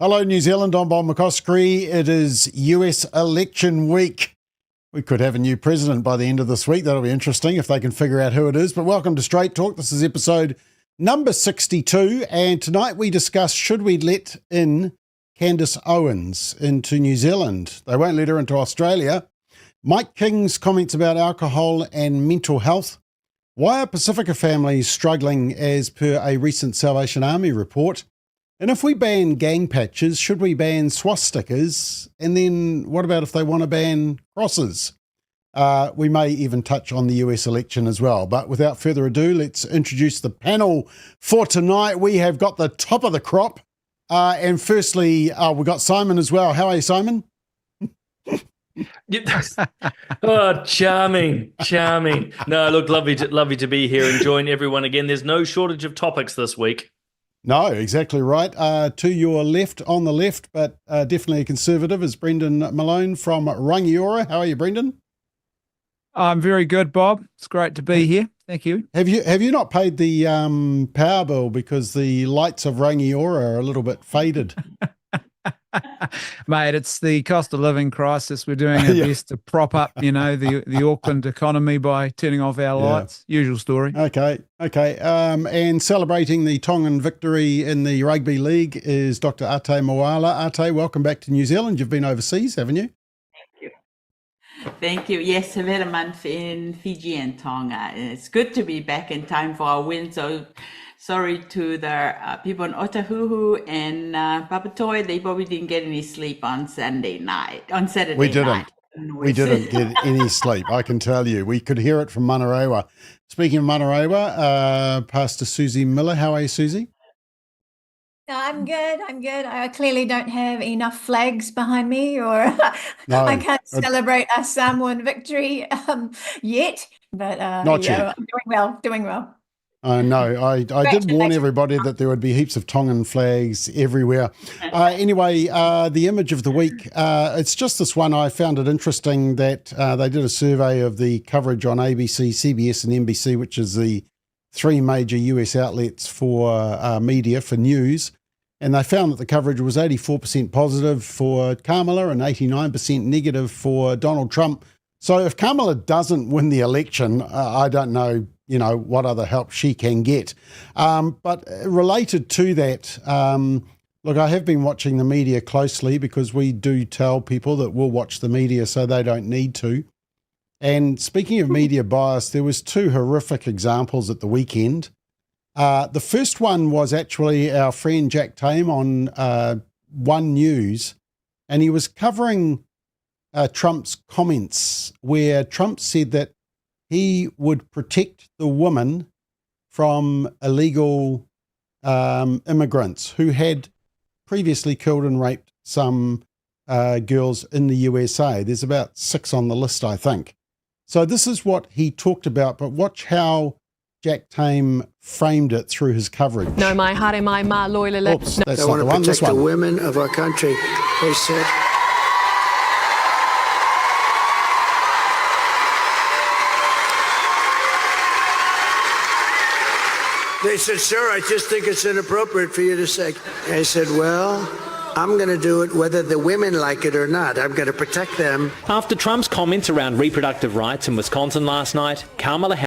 Hello, New Zealand. I'm Bob McCoskrie. It is US election week. We could have a new president by the end of this week. That'll be interesting if they can figure out who it is. But welcome to Straight Talk. This is episode number 62. And tonight we discuss, should we let in Candace Owens into New Zealand? They won't let her into Australia. Mike King's comments about alcohol and mental health. Why are Pacifica families struggling as per a recent Salvation Army report? And if we ban gang patches, should we ban swastikas? And then what about if they want to ban crosses? We may even touch on the US election as well. But without further ado, let's introduce the panel for tonight. We have got the top of the crop. And firstly, we've got Simon as well. How are you, Simon? Oh, charming. No, look, lovely to be here and join everyone again. There's no shortage of topics this week. No, exactly right. To your left, on the left, but definitely a conservative, is Brendan Malone from Rangiora. How are you, Brendan? I'm very good, Bob. It's great to be here. Thank you. Have you not paid the power bill because the lights of Rangiora are a little bit faded? Mate, it's the cost of living crisis. We're doing our best to prop up, the Auckland economy by turning off our lights. Usual story. Okay. And celebrating the Tongan victory in the Rugby League is Dr. Ate Moala. Ate, welcome back to New Zealand. You've been overseas, haven't you? Thank you. Yes, I've had a month in Fiji and Tonga. It's good to be back in time for our win. So sorry to the people in Otahuhu and Papatoetoe. They probably didn't get any sleep on Saturday night. We didn't get any sleep, I can tell you. We could hear it from Manarewa. Speaking of Manarewa, Pastor Susie Miller. How are you, Susie? I'm good. I clearly don't have enough flags behind me, or No, I can't celebrate a Samoan victory yet. But Not yet. I'm doing well. I know. I did warn everybody that there would be heaps of Tongan flags everywhere. Anyway, the image of the week, it's just this one. I found it interesting that they did a survey of the coverage on ABC, CBS and NBC, which is the three major US outlets for media, for news. And they found that the coverage was 84% positive for Kamala and 89% negative for Donald Trump. So if Kamala doesn't win the election, I don't know, what other help she can get. But related to that, look, I have been watching the media closely because we do tell people that we'll watch the media so they don't need to. And speaking of media bias, there was two horrific examples at the weekend. The first one was actually our friend Jack Tame on One News, and he was covering Trump's comments where Trump said that he would protect the women from illegal immigrants who had previously killed and raped some girls in the USA. There's about 6 on the list, I think. So this is what he talked about, but watch how Jack Tame framed it through his coverage. No, my hare, my ma, loilele. Oops, that's not the one. This one. The women of our country, they said. They said, sir, I just think it's inappropriate for you to say. I said, well, I'm going to do it whether the women like it or not. I'm going to protect them. After Trump's comments around reproductive rights in Wisconsin last night, Kamala Harris.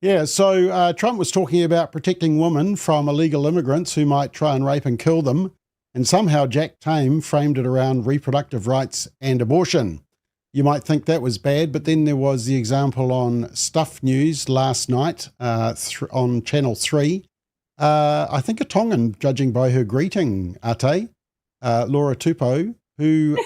Yeah, so Trump was talking about protecting women from illegal immigrants who might try and rape and kill them. And somehow Jack Tame framed it around reproductive rights and abortion. You might think that was bad, but then there was the example on Stuff News last night on Channel 3. I think a Tongan, judging by her greeting, Ate, Laura Tupou, who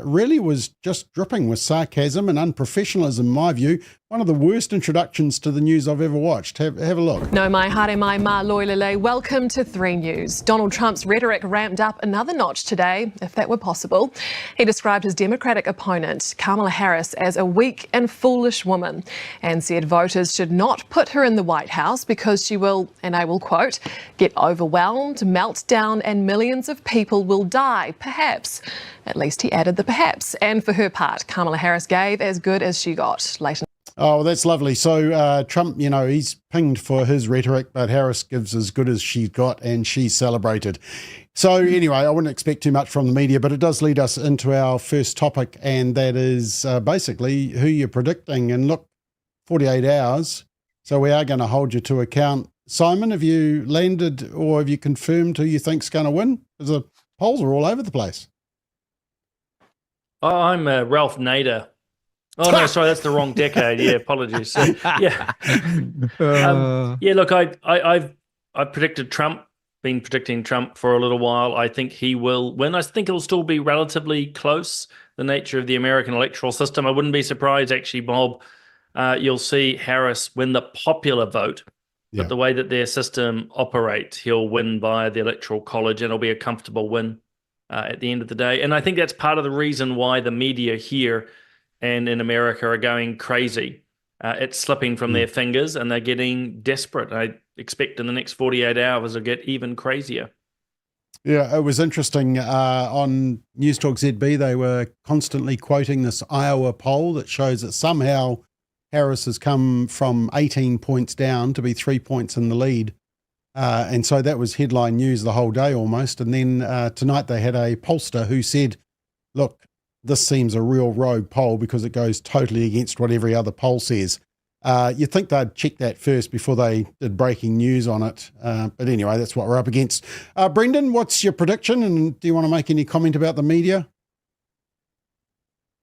really was just dripping with sarcasm and unprofessionalism, in my view. One of the worst introductions to the news I've ever watched. Have a look. No, my hare, my ma, loilele. Welcome to 3 News. Donald Trump's rhetoric ramped up another notch today, if that were possible. He described his Democratic opponent, Kamala Harris, as a weak and foolish woman and said voters should not put her in the White House because she will, and I will quote, get overwhelmed, melt down, and millions of people will die, perhaps. At least he added the perhaps. And for her part, Kamala Harris gave as good as she got. Later. Oh, well, that's lovely. So Trump, he's pinged for his rhetoric, but Harris gives as good as she's got, and she's celebrated. So anyway, I wouldn't expect too much from the media, but it does lead us into our first topic, and that is basically who you're predicting. And look, 48 hours, so we are going to hold you to account. Simon, have you landed or have you confirmed who you think's going to win? Because the polls are all over the place. Oh, I'm Ralph Nader. Oh no, sorry, that's the wrong decade. Yeah, apologies. So, yeah, Look, I've predicted Trump. Been predicting Trump for a little while. I think he will win. I think it'll still be relatively close. The nature of the American electoral system. I wouldn't be surprised, actually, Bob. You'll see Harris win the popular vote, but the way that their system operates, he'll win by the Electoral College, and it'll be a comfortable win at the end of the day. And I think that's part of the reason why the media here and in America are going crazy. It's slipping from their fingers and they're getting desperate. I expect in the next 48 hours it'll get even crazier. Yeah, it was interesting. On News Talk ZB, they were constantly quoting this Iowa poll that shows that somehow Harris has come from 18 points down to be 3 points in the lead. And so that was headline news the whole day almost. And then tonight they had a pollster who said, look, this seems a real rogue poll because it goes totally against what every other poll says. You'd think they'd check that first before they did breaking news on it. But anyway, that's what we're up against. Brendan, what's your prediction? And do you want to make any comment about the media?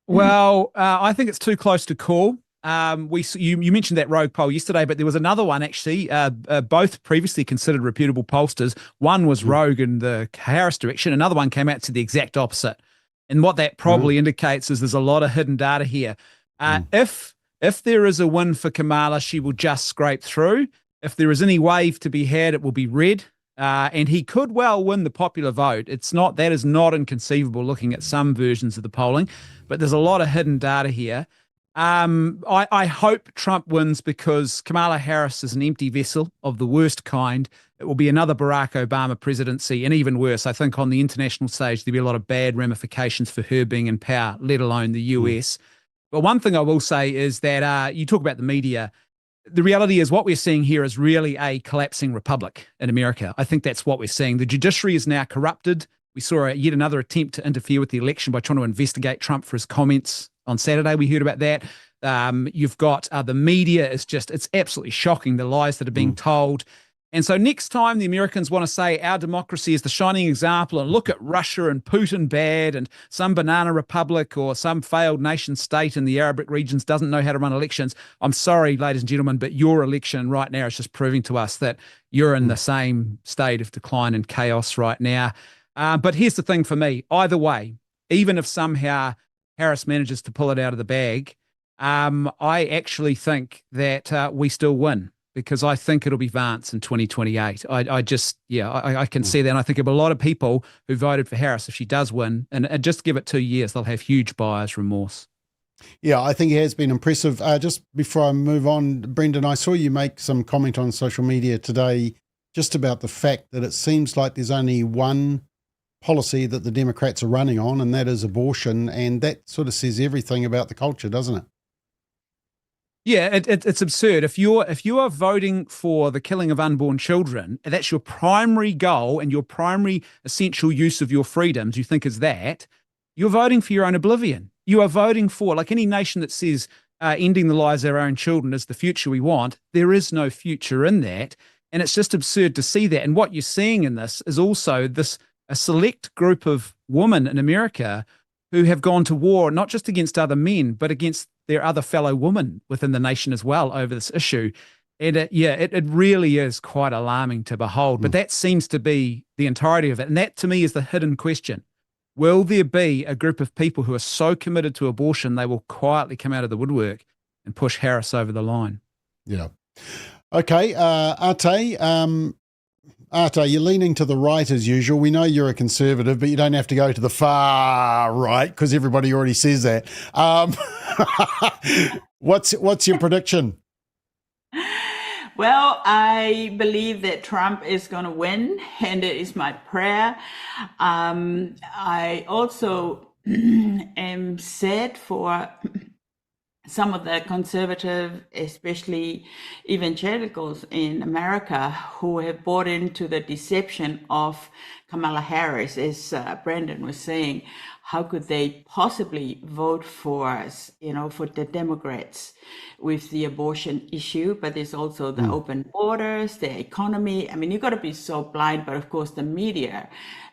Well, I think it's too close to call. You mentioned that rogue poll yesterday, but there was another one actually, both previously considered reputable pollsters. One was rogue in the Harris direction. Another one came out to the exact opposite. And what that probably indicates is there's a lot of hidden data here. If there is a win for Kamala, she will just scrape through. If there is any wave to be had, it will be red. And he could well win the popular vote. That is not inconceivable looking at some versions of the polling, but there's a lot of hidden data here. I hope Trump wins because Kamala Harris is an empty vessel of the worst kind. It will be another Barack Obama presidency, and even worse, I think on the international stage, there'll be a lot of bad ramifications for her being in power, let alone the US. But one thing I will say is that you talk about the media. The reality is what we're seeing here is really a collapsing republic in America. I think that's what we're seeing. The judiciary is now corrupted. We saw yet another attempt to interfere with the election by trying to investigate Trump for his comments on Saturday. We heard about that. You've got the media is it's absolutely shocking, the lies that are being told. And so next time the Americans want to say our democracy is the shining example and look at Russia and Putin bad and some banana republic or some failed nation state in the Arabic regions doesn't know how to run elections, I'm sorry, ladies and gentlemen, but your election right now is just proving to us that you're in the same state of decline and chaos right now. But here's the thing for me. Either way, even if somehow Harris manages to pull it out of the bag, I actually think that we still win because I think it'll be Vance in 2028. I can see that. And I think of a lot of people who voted for Harris, if she does win, and just give it 2 years, they'll have huge buyer's remorse. Yeah, I think it has been impressive. Just before I move on, Brendan, I saw you make some comment on social media today just about the fact that it seems like there's only one policy that the Democrats are running on, and that is abortion. And that sort of says everything about the culture, doesn't it? Yeah, it's absurd. If you are voting for the killing of unborn children, and that's your primary goal and your primary essential use of your freedoms, you think is that, you're voting for your own oblivion. You are voting for, like any nation that says ending the lives of our own children is the future we want, there is no future in that. And it's just absurd to see that. And what you're seeing in this is also a select group of women in America who have gone to war, not just against other men, but against their other fellow women within the nation as well over this issue. And it really is quite alarming to behold. But that seems to be the entirety of it. And that to me is the hidden question. Will there be a group of people who are so committed to abortion, they will quietly come out of the woodwork and push Harris over the line? Yeah. Okay. Arte, you're leaning to the right as usual. We know you're a conservative, but you don't have to go to the far right because everybody already says that. What's your prediction? Well, I believe that Trump is going to win, and it is my prayer. I also am sad for some of the conservative, especially evangelicals in America, who have bought into the deception of Kamala Harris, as Brandon was saying. How could they possibly vote for us, for the Democrats with the abortion issue? But there's also the open borders, the economy. I mean, you've got to be so blind. But of course, the media,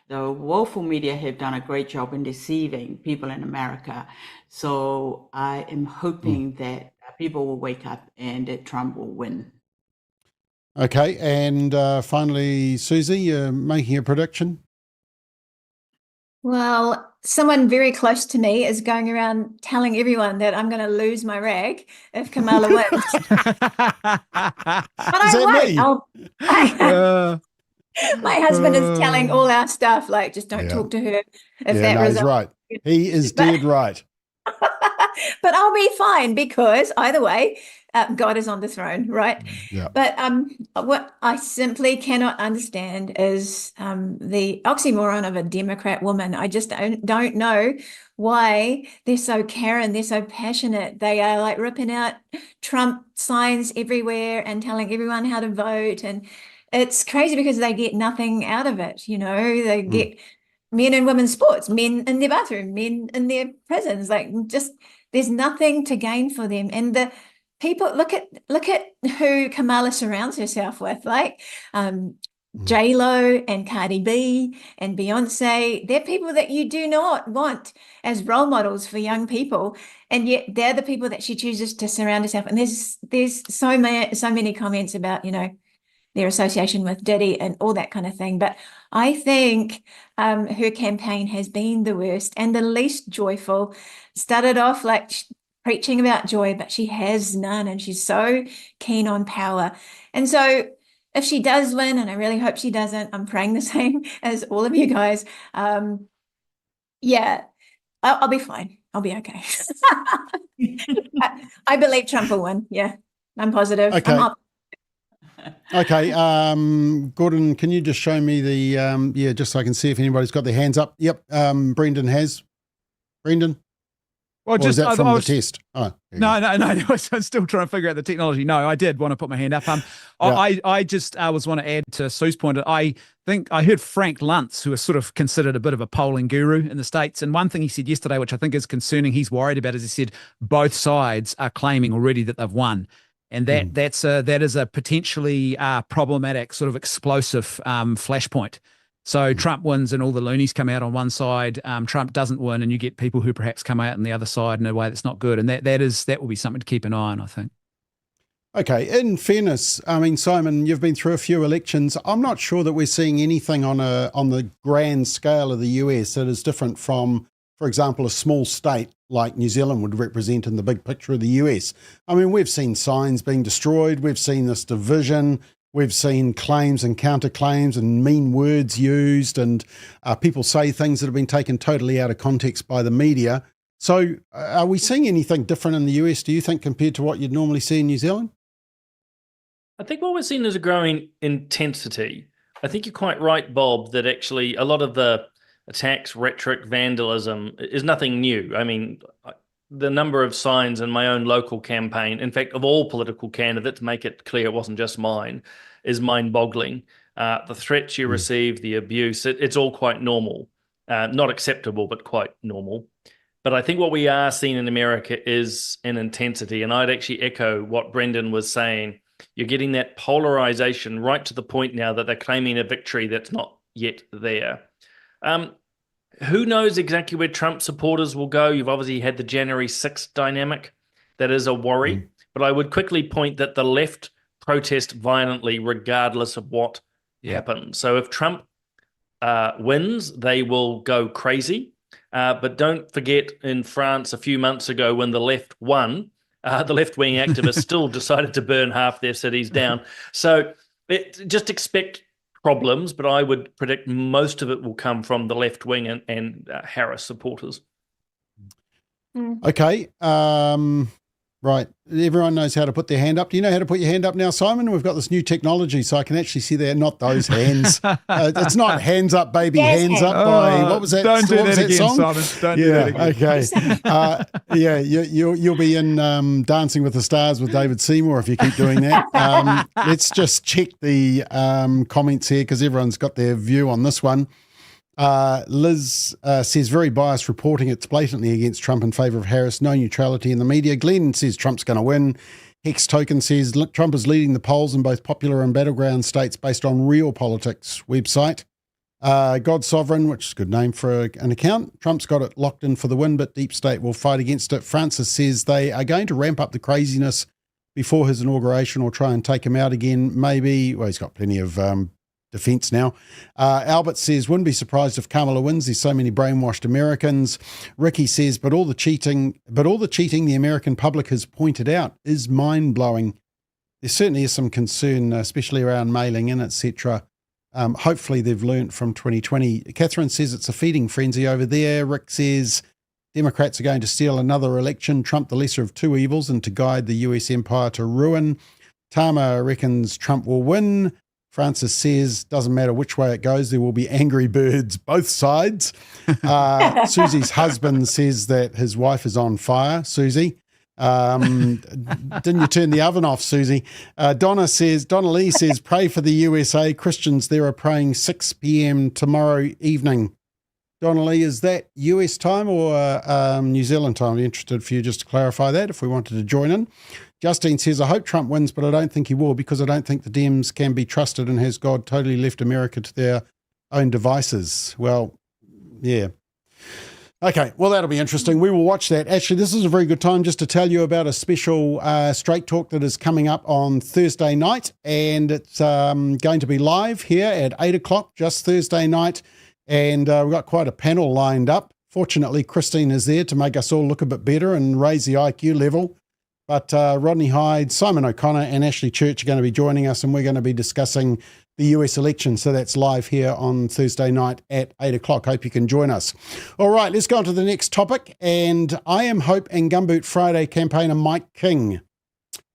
the woeful media, have done a great job in deceiving people in America. So I am hoping that people will wake up and that Trump will win. Okay, and finally, Susie, you're making a prediction? Well, someone very close to me is going around telling everyone that I'm going to lose my rag if Kamala wins. But I won't. My husband is telling all our staff, like, just don't talk to her if that he's right. He is dead right. But I'll be fine because either way, God is on the throne, right? Yeah. But what I simply cannot understand is the oxymoron of a Democrat woman. I just don't know why they're so Karen, they're so passionate. They are like ripping out Trump signs everywhere and telling everyone how to vote. And it's crazy because they get nothing out of it. They get men and women's sports, men in their bathroom, men in their prisons, like just there's nothing to gain for them. And the people, look at who Kamala surrounds herself with, like J-Lo and Cardi B and Beyonce. They're people that you do not want as role models for young people, and yet they're the people that she chooses to surround herself. And there's so many comments about their association with Diddy and all that kind of thing. But I think her campaign has been the worst and the least joyful. Started off like preaching about joy, but she has none, and she's so keen on power. And so if she does win, and I really hope she doesn't, I'm praying the same as all of you guys. I'll be fine. I'll be okay. I believe Trump will win. Yeah, I'm positive. Okay. Okay, Gordon, can you just show me the, just so I can see if anybody's got their hands up? Yep, Brendan has. Brendan? Well, or is that from the test? Oh, no. I'm still trying to figure out the technology. No, I did want to put my hand up. I just was want to add to Sue's point. I think I heard Frank Luntz, who is sort of considered a bit of a polling guru in the States. And one thing he said yesterday, which I think is concerning, he's worried about, is he said both sides are claiming already that they've won. And that is a potentially problematic, sort of explosive flashpoint. So Trump wins and all the loonies come out on one side. Trump doesn't win, and you get people who perhaps come out on the other side in a way that's not good. And that will be something to keep an eye on, I think. Okay. In fairness, I mean, Simon, you've been through a few elections. I'm not sure that we're seeing anything on the grand scale of the US that is different from, for example, a small state like New Zealand would represent in the big picture of the US. I mean, we've seen signs being destroyed. We've seen this division. We've seen claims and counterclaims and mean words used, and people say things that have been taken totally out of context by the media. So are we seeing anything different in the US, do you think, compared to what you'd normally see in New Zealand? I think what we're seeing is a growing intensity. I think you're quite right, Bob, that actually a lot of the attacks, rhetoric, vandalism is nothing new. I mean, the number of signs in my own local campaign, in fact, of all political candidates, make it clear it wasn't just mine, is mind-boggling. The threats you receive, the abuse, it's all quite normal. Not acceptable, but quite normal. But I think what we are seeing in America is an intensity, and I'd actually echo what Brendan was saying. You're getting that polarization right to the point now that they're claiming a victory that's not yet there. Who knows exactly where Trump supporters will go? You've obviously had the January 6th dynamic. That is a worry. But I would quickly point that the left protest violently regardless of what happens. So if Trump wins, they will go crazy. But don't forget, in France a few months ago when the left won, the left-wing activists still decided to burn half their cities down. So just expect problems, but I would predict most of it will come from the left wing and Harris supporters. Okay. Right. Everyone knows how to put their hand up. Do you know how to put your hand up now, Simon? We've got this new technology, so I can actually see there, not those hands. It's not hands up, baby, hands up by, what was that? Don't do what was that again, song? Simon. Don't do that again. Okay. You'll be in Dancing with the Stars with David Seymour if you keep doing that. Let's just check the comments here because everyone's got their view on this one. Liz says, very biased reporting. It's blatantly against Trump in favour of Harris. No neutrality in the media. Glenn says Trump's going to win. Hex Token says Trump is leading the polls in both popular and battleground states based on Real Politics website. God Sovereign, which is a good name for an account. Trump's got it locked in for the win, but Deep State will fight against it. Francis says they are going to ramp up the craziness before his inauguration or try and take him out again. Maybe, well, he's got plenty of defence now. Albert says, wouldn't be surprised if Kamala wins. There's so many brainwashed Americans. Ricky says, but all the cheating the American public has pointed out is mind-blowing. There certainly is some concern, especially around mailing in, etc. Hopefully they've learnt from 2020. Catherine says it's a feeding frenzy over there. Rick says Democrats are going to steal another election, Trump the lesser of two evils, and to guide the US empire to ruin. Tama reckons Trump will win. Francis says, doesn't matter which way it goes, there will be angry birds both sides. Susie's husband says that his wife is on fire. Susie, didn't you turn the oven off, Susie? Donna Lee says, pray for the USA. Christians there are praying 6 p.m. tomorrow evening. Donna Lee, is that US time or New Zealand time? I'd be interested for you just to clarify that if we wanted to join in. Justine says, I hope Trump wins, but I don't think he will because I don't think the Dems can be trusted and has God totally left America to their own devices. Well, yeah. Okay, well, that'll be interesting. We will watch that. Actually, this is a very good time just to tell you about a special Straight Talk that is coming up on Thursday night, and it's going to be live here at 8 o'clock, just Thursday night, and we've got quite a panel lined up. Fortunately, Christine is there to make us all look a bit better and raise the IQ level. But Rodney Hyde, Simon O'Connor and Ashley Church are going to be joining us, and we're going to be discussing the US election. So that's live here on Thursday night at 8 o'clock. Hope you can join us. All right, let's go on to the next topic. And I Am Hope and Gumboot Friday campaigner Mike King.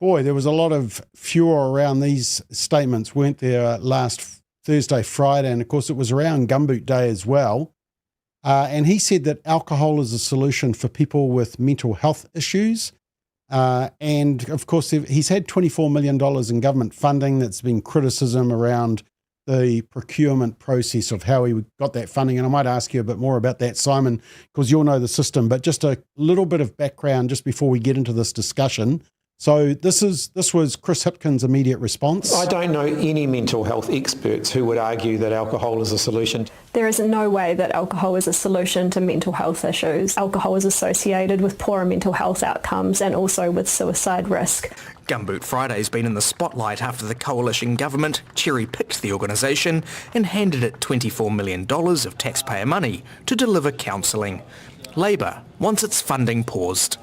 Boy, there was a lot of furor around these statements, weren't there, last Thursday, Friday. And of course, it was around Gumboot Day as well. And he said that alcohol is a solution for people with mental health issues. And of course, he's had $24 million in government funding. That's been criticism around the procurement process of how he got that funding. And I might ask you a bit more about that, Simon, because you'll know the system. But just a little bit of background just before we get into this discussion. So this was Chris Hipkins' immediate response. I don't know any mental health experts who would argue that alcohol is a solution. There is no way that alcohol is a solution to mental health issues. Alcohol is associated with poorer mental health outcomes and also with suicide risk. Gumboot Friday's been in the spotlight after the coalition government cherry-picked the organisation and handed it $24 million of taxpayer money to deliver counselling. Labor wants its funding paused.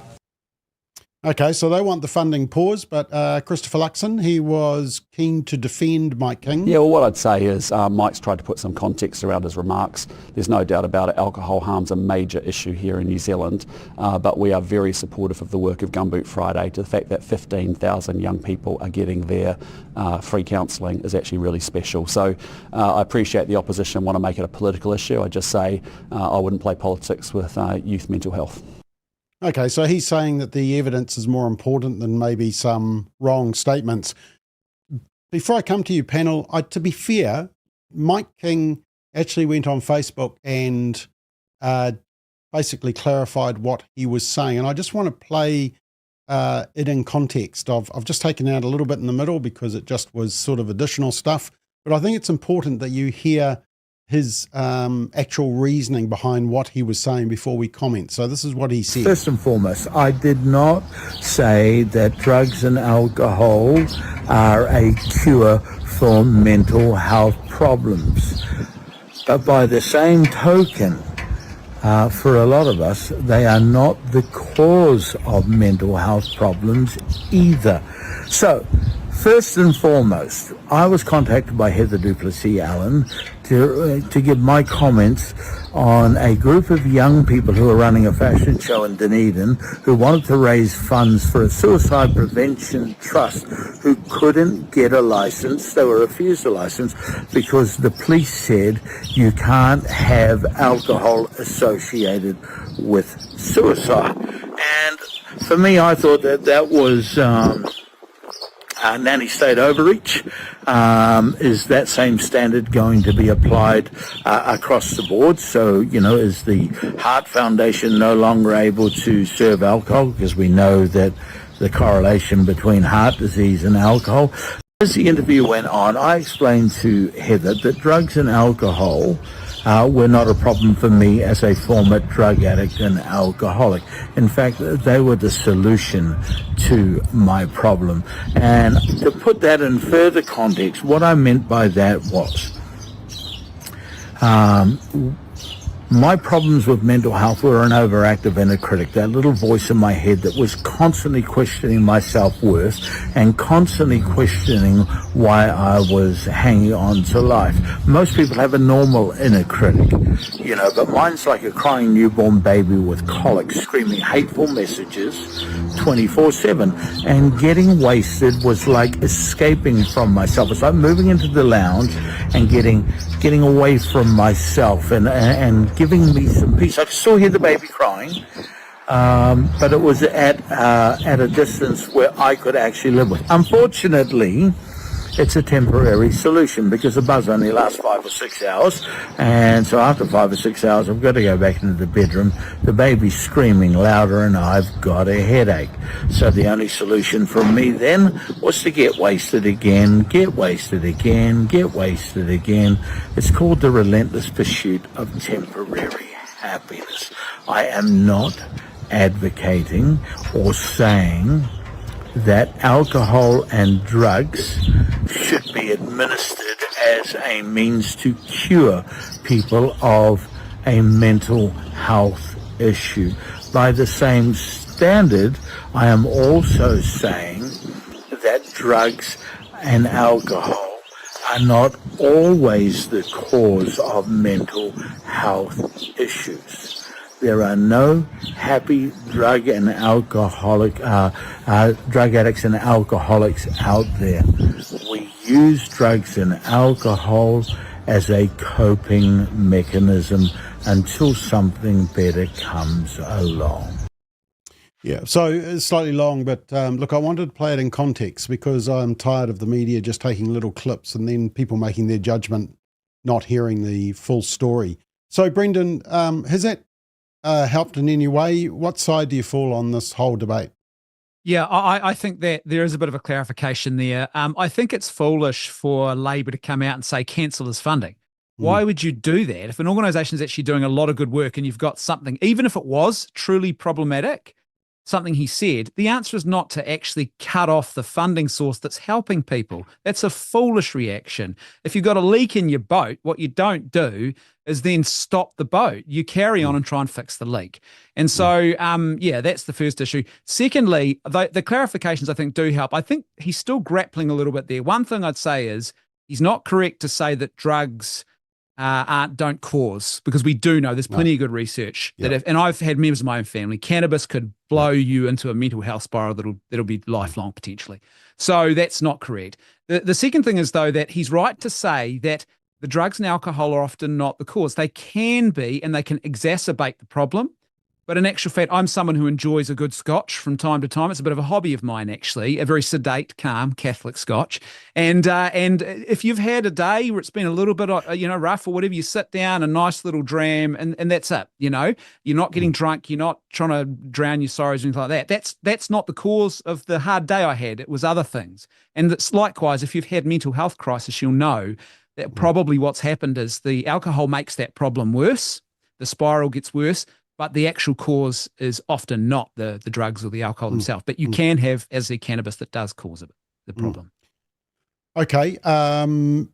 Okay, so they want the funding paused, but Christopher Luxon, he was keen to defend Mike King. Yeah, well, what I'd say is Mike's tried to put some context around his remarks. There's no doubt about it. Alcohol harm's a major issue here in New Zealand, but we are very supportive of the work of Gumboot Friday. To the fact that 15,000 young people are getting their free counselling is actually really special. So I appreciate the opposition want to make it a political issue. I just say I wouldn't play politics with youth mental health. Okay, so he's saying that the evidence is more important than maybe some wrong statements. Before I come to you, panel, to be fair, Mike King actually went on Facebook and basically clarified what he was saying. And I just want to play it in context. I've just taken out a little bit in the middle because it just was sort of additional stuff. But I think it's important that you hear his actual reasoning behind what he was saying before we comment. So this is what he said. First and foremost, I did not say that drugs and alcohol are a cure for mental health problems. But by the same token, for a lot of us, they are not the cause of mental health problems either. So, First and foremost, I was contacted by Heather Duplessis Allen to give my comments on a group of young people who are running a fashion show in Dunedin who wanted to raise funds for a suicide prevention trust who couldn't get a license. They were refused a license because the police said you can't have alcohol associated with suicide. And for me, I thought that was nanny state overreach. Is that same standard going to be applied across the board? So, is the Heart Foundation no longer able to serve alcohol? Because we know that the correlation between heart disease and alcohol. As the interview went on, I explained to Heather that drugs and alcohol were not a problem for me as a former drug addict and alcoholic. In fact, they were the solution to my problem. And to put that in further context, what I meant by that was my problems with mental health were an overactive inner critic, that little voice in my head that was constantly questioning my self-worth and constantly questioning why I was hanging on to life. Most people have a normal inner critic, but mine's like a crying newborn baby with colic, screaming hateful messages 24/7. And getting wasted was like escaping from myself. It's like moving into the lounge and getting away from myself and giving me some peace. I could still hear the baby crying, but it was at a distance where I could actually live with. Unfortunately, it's a temporary solution because the buzz only lasts 5 or 6 hours, and so after 5 or 6 hours I've got to go back into the bedroom. The baby's screaming louder and I've got a headache. So the only solution for me then was to get wasted again, get wasted again, get wasted again. It's called the relentless pursuit of temporary happiness. I am not advocating or saying that alcohol and drugs should be administered as a means to cure people of a mental health issue. By the same standard, I am also saying that drugs and alcohol are not always the cause of mental health issues. There are no happy drug addicts and alcoholics out there. We use drugs and alcohol as a coping mechanism until something better comes along. Yeah, so it's slightly long, but look, I wanted to play it in context because I'm tired of the media just taking little clips and then people making their judgment, not hearing the full story. So, Brendan, has that helped in any way? What side do you fall on this whole debate? Yeah, I think that there is a bit of a clarification there. I think it's foolish for Labor to come out and say cancel his funding. Why would you do that? If an organisation is actually doing a lot of good work and you've got something, even if it was truly problematic, something he said, the answer is not to actually cut off the funding source that's helping people. That's a foolish reaction. If you've got a leak in your boat, what you don't do is then stop the boat. You carry on and try and fix the leak. And so, that's the first issue. Secondly, the clarifications I think do help. I think he's still grappling a little bit there. One thing I'd say is he's not correct to say that drugs don't cause, because we do know there's plenty of good research that and I've had members of my own family, cannabis could blow you into a mental health spiral that'll be lifelong potentially. So that's not correct. The second thing is, though, that he's right to say that the drugs and alcohol are often not the cause. They can be, and they can exacerbate the problem. But in actual fact, I'm someone who enjoys a good scotch from time to time. It's a bit of a hobby of mine, actually, a very sedate, calm Catholic scotch. And if you've had a day where it's been a little bit, rough or whatever, you sit down, a nice little dram, and that's it. You're not getting drunk. You're not trying to drown your sorrows or anything like that. That's not the cause of the hard day I had. It was other things. And it's likewise, if you've had mental health crisis, you'll know that probably what's happened is the alcohol makes that problem worse. The spiral gets worse. But the actual cause is often not the drugs or the alcohol themselves. But you can have, as the cannabis, that does cause the problem. Okay.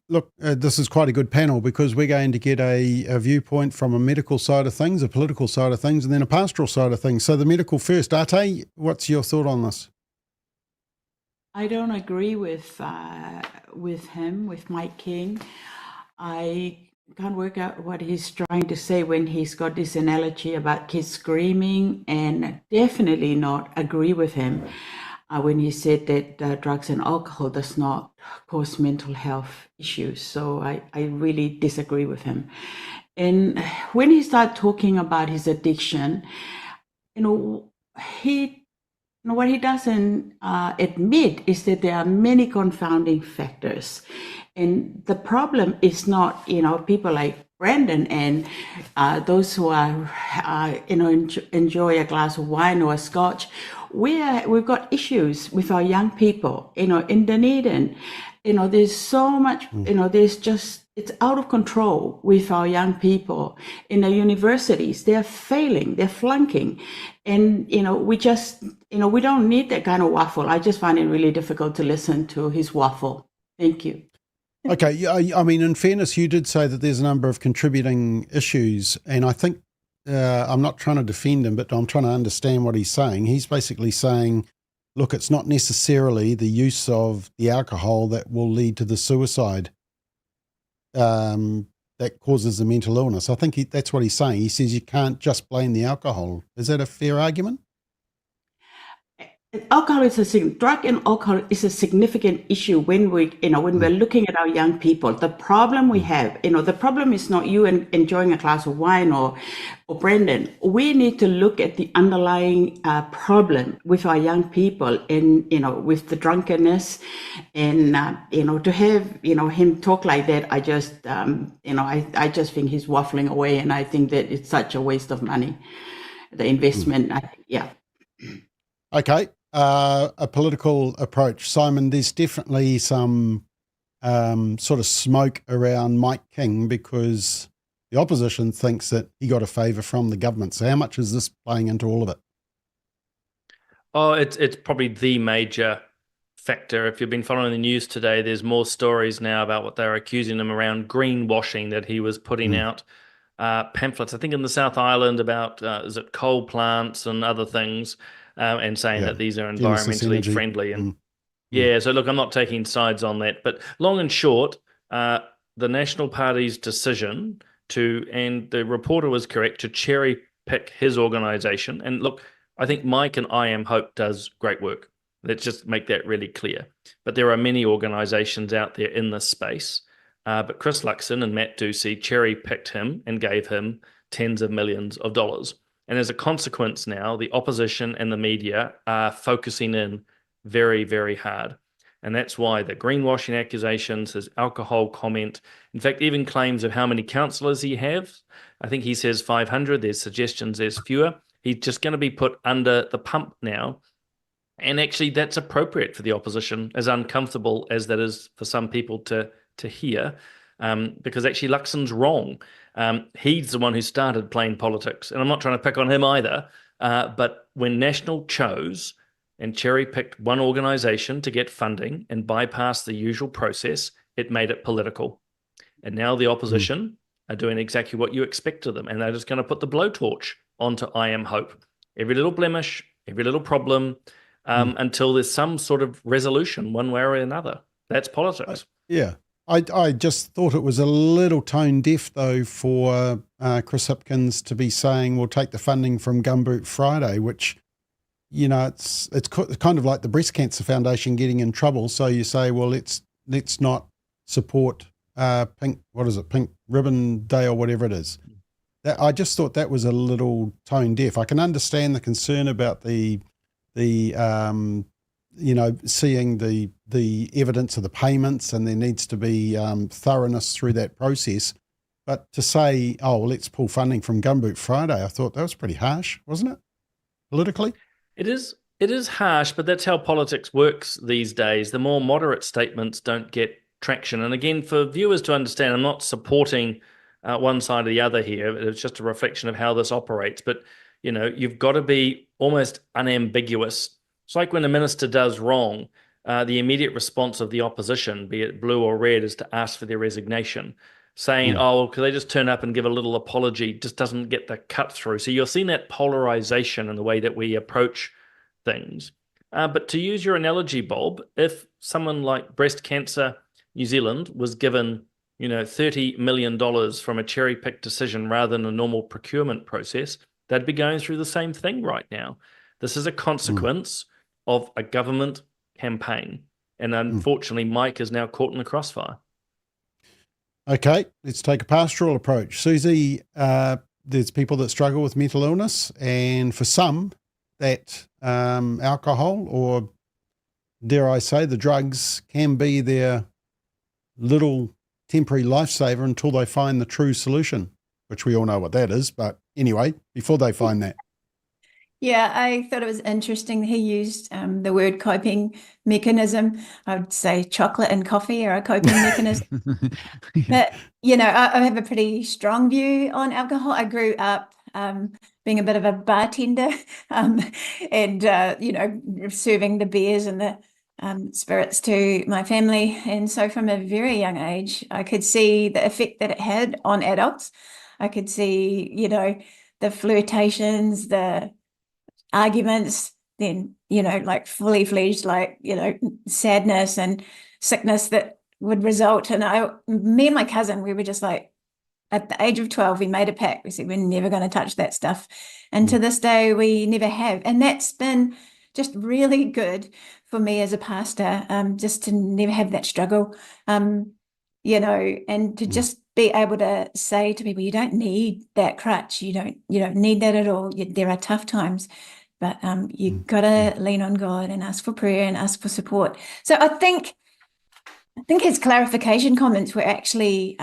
Look, this is quite a good panel because we're going to get a viewpoint from a medical side of things, a political side of things, and then a pastoral side of things. So the medical first. Ate, what's your thought on this? I don't agree with him, with Mike King. I can't work out what he's trying to say when he's got this analogy about kids screaming, and definitely not agree with him when he said that drugs and alcohol does not cause mental health issues. So I really disagree with him. And when he started talking about his addiction, what he doesn't admit is that there are many confounding factors. And the problem is not, people like Brandon and those who are, enjoy a glass of wine or a scotch. We've got issues with our young people, in Dunedin. There's so much, it's out of control with our young people. In the universities, they're failing, they're flunking. And, we don't need that kind of waffle. I just find it really difficult to listen to his waffle. Thank you. Okay. I mean, in fairness, you did say that there's a number of contributing issues. And I think, I'm not trying to defend him, but I'm trying to understand what he's saying. He's basically saying, look, it's not necessarily the use of the alcohol that will lead to the suicide that causes the mental illness. I think that's what he's saying. He says you can't just blame the alcohol. Is that a fair argument? Drug and alcohol is a significant issue when we're looking at our young people. The problem we have, the problem is not you enjoying a glass of wine or Brendan. We need to look at the underlying problem with our young people and, with the drunkenness and, to have, him talk like that, I just, I just think he's waffling away, and I think that it's such a waste of money, the investment. Yeah. Okay. A political approach. Simon, there's definitely some sort of smoke around Mike King because the opposition thinks that he got a favour from the government. So how much is this playing into all of it? Oh, it's probably the major factor. If you've been following the news today, there's more stories now about what they're accusing him around greenwashing, that he was putting out pamphlets, I think in the South Island, about is it coal plants and other things. And saying that these are environmentally friendly. And so look, I'm not taking sides on that. But long and short, the National Party's decision and the reporter was correct, to cherry pick his organisation. And look, I think Mike and I Am Hope does great work. Let's just make that really clear. But there are many organisations out there in this space. But Chris Luxon and Matt Ducey cherry picked him and gave him tens of millions of dollars. And as a consequence now, the opposition and the media are focusing in very, very hard. And that's why the greenwashing accusations, his alcohol comment, in fact, even claims of how many councillors he has. I think he says 500. There's suggestions there's fewer. He's just going to be put under the pump now. And actually, that's appropriate for the opposition, as uncomfortable as that is for some people to hear, because actually Luxon's wrong. He's the one who started playing politics, and I'm not trying to pick on him either. But when National chose and cherry-picked one organisation to get funding and bypass the usual process, it made it political. And now the opposition are doing exactly what you expect of them, and they're just going to put the blowtorch onto I Am Hope. Every little blemish, every little problem, until there's some sort of resolution one way or another. That's politics. I just thought it was a little tone deaf, though, for Chris Hipkins to be saying we'll take the funding from Gumboot Friday, which, it's kind of like the Breast Cancer Foundation getting in trouble. So you say, well, let's not support Pink Ribbon Day or whatever it is. I just thought that was a little tone deaf. I can understand the concern about the seeing the evidence of the payments, and there needs to be thoroughness through that process. But to say, let's pull funding from Gumboot Friday, I thought that was pretty harsh, wasn't it? Politically? It is harsh, but that's how politics works these days. The more moderate statements don't get traction. And again, for viewers to understand, I'm not supporting one side or the other here. It's just a reflection of how this operates. But, you've got to be almost unambiguous. It's like when a minister does wrong, the immediate response of the opposition, be it blue or red, is to ask for their resignation. Saying, could they just turn up and give a little apology, just doesn't get the cut through. So you're seeing that polarization in the way that we approach things. But to use your analogy, Bob, if someone like Breast Cancer New Zealand was given, $30 million from a cherry-picked decision rather than a normal procurement process, they'd be going through the same thing right now. This is a consequence of a government campaign. And unfortunately, Mike is now caught in the crossfire. Okay, let's take a pastoral approach. Susie, there's people that struggle with mental illness, and for some, that alcohol, or dare I say, the drugs, can be their little temporary lifesaver until they find the true solution, which we all know what that is. But anyway, before they find that. Yeah, I thought it was interesting he used the word coping mechanism. I would say chocolate and coffee are a coping mechanism. But, I have a pretty strong view on alcohol. I grew up being a bit of a bartender and, serving the beers and the spirits to my family. And so from a very young age, I could see the effect that it had on adults. I could see, the flirtations, the arguments, then, like fully fledged, sadness and sickness that would result. And me and my cousin, we were just like, at the age of 12, we made a pact. We said, we're never going to touch that stuff. And to this day, we never have. And that's been just really good for me as a pastor, just to never have that struggle, and to just be able to say to people, you don't need that crutch. You don't need that at all. There are tough times, but you got to lean on God and ask for prayer and ask for support. So I think his clarification comments were actually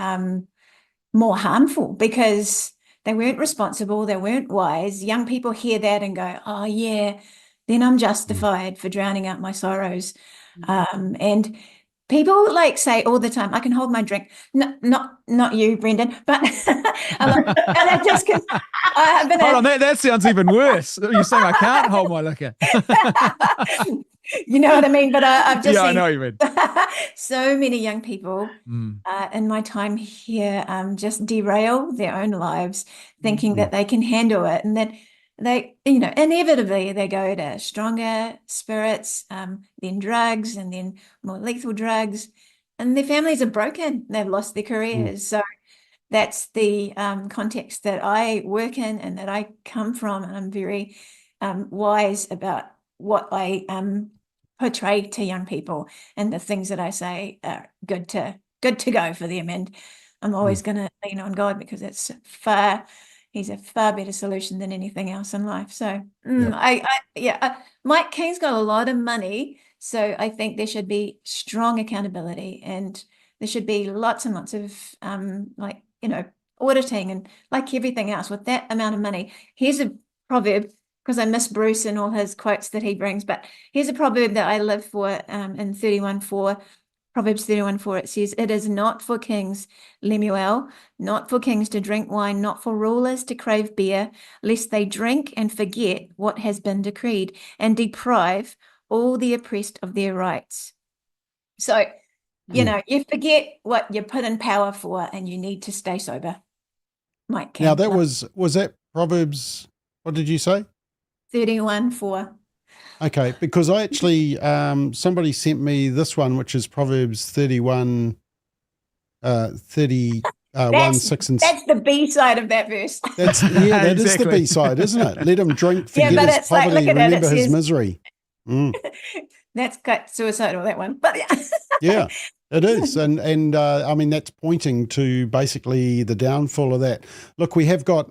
more harmful because they weren't responsible. They weren't wise. Young people hear that and go, oh yeah, then I'm justified for drowning out my sorrows. And people say all the time, I can hold my drink. No, not you, Brendan, but and just because I've been hold on, that sounds even worse. You're saying I can't hold my liquor. You know what I mean? But I've just seen I know what you mean. so many young people in my time here just derail their own lives thinking that they can handle it, and that they, inevitably they go to stronger spirits, then drugs, and then more lethal drugs, and their families are broken. They've lost their careers. So that's the context that I work in and that I come from, and I'm very wise about what I portray to young people, and the things that I say are good to go for them. And I'm always going to lean on God because He's a far better solution than anything else in life. So Mike King's got a lot of money, so I think there should be strong accountability, and there should be lots and lots of auditing, and like everything else with that amount of money. Here's a proverb, because I miss Bruce and all his quotes that he brings, but here's a proverb that I live for in 31:4. Proverbs 31:4, it says, it is not for kings, Lemuel, not for kings to drink wine, not for rulers to crave beer, lest they drink and forget what has been decreed and deprive all the oppressed of their rights. So, you forget what you're put in power for, and you need to stay sober. Mike King. Now, that was that Proverbs, what did you say? 31:4. Okay, because I actually, somebody sent me this one, which is Proverbs 31, 1, 6 and 7. That's the B side of that verse. That is the B side, isn't it? Let him drink, forget his poverty, remember his misery. That's quite suicidal, that one. But yeah, it is. And I mean, that's pointing to basically the downfall of that. Look, we have got,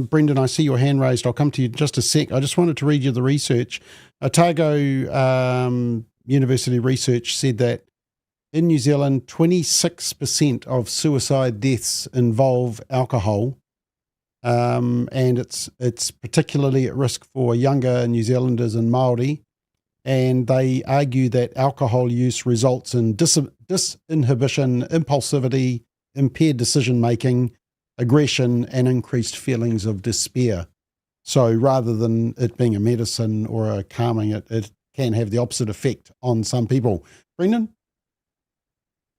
Brendan, I see your hand raised. I'll come to you in just a sec. I just wanted to read you the research. Otago University research said that in New Zealand, 26% of suicide deaths involve alcohol. And it's particularly at risk for younger New Zealanders and Māori. And they argue that alcohol use results in disinhibition, impulsivity, impaired decision-making, aggression, and increased feelings of despair. So rather than it being a medicine or a calming, it can have the opposite effect on some people. Brendan?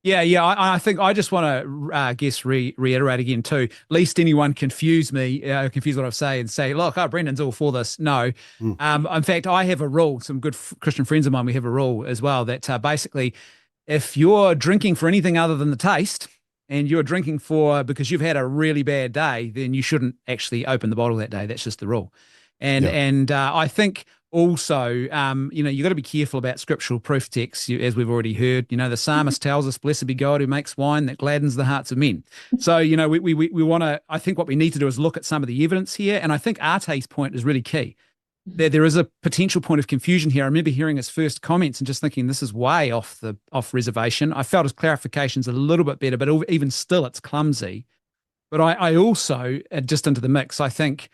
Yeah. I think I just want to, reiterate again too. Least anyone confuse me, confuse what I say, and say, look, Brendan's all for this. No. In fact, I have a rule. Some good Christian friends of mine, we have a rule as well that basically, if you're drinking for anything other than the taste, and you're drinking because you've had a really bad day, then you shouldn't actually open the bottle that day. That's just the rule. And I think also, you got to be careful about scriptural proof texts, as we've already heard. The psalmist tells us, "Blessed be God who makes wine that gladdens the hearts of men." So, we want to. I think what we need to do is look at some of the evidence here, and I think Arte's point is really key. There is a potential point of confusion here. I remember hearing his first comments and just thinking this is way off reservation. I felt his clarification's a little bit better, but even still, it's clumsy. But I also, just into the mix, I think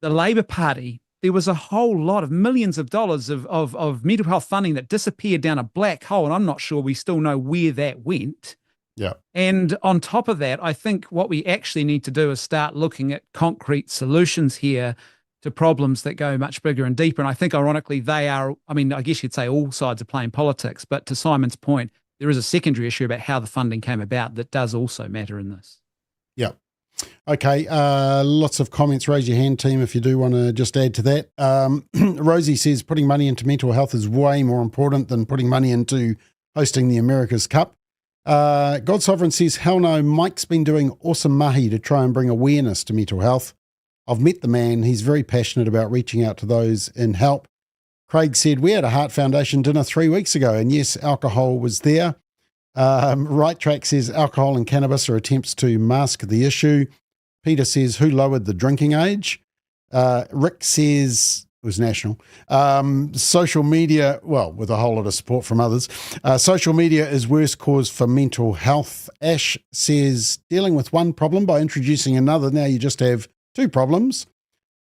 the Labour Party, there was a whole lot of millions of dollars of mental health funding that disappeared down a black hole, and I'm not sure we still know where that went. Yeah. And on top of that, I think what we actually need to do is start looking at concrete solutions here to problems that go much bigger and deeper. And I think, ironically, they are, I guess you'd say all sides are playing politics, but to Simon's point, there is a secondary issue about how the funding came about that does also matter in this. Yeah. Okay, lots of comments. Raise your hand, team, if you do want to just add to that. Rosie says putting money into mental health is way more important than putting money into hosting the America's Cup. God Sovereign says, hell no, Mike's been doing awesome mahi to try and bring awareness to mental health. I've met the man. He's very passionate about reaching out to those in help. Craig said, we had a Heart Foundation dinner 3 weeks ago, and yes, alcohol was there. Right Track says alcohol and cannabis are attempts to mask the issue. Peter says, who lowered the drinking age? Rick says, it was national. Social media, well, with a whole lot of support from others. Social media is worst cause for mental health. Ash says, dealing with one problem by introducing another. Now you just have two problems.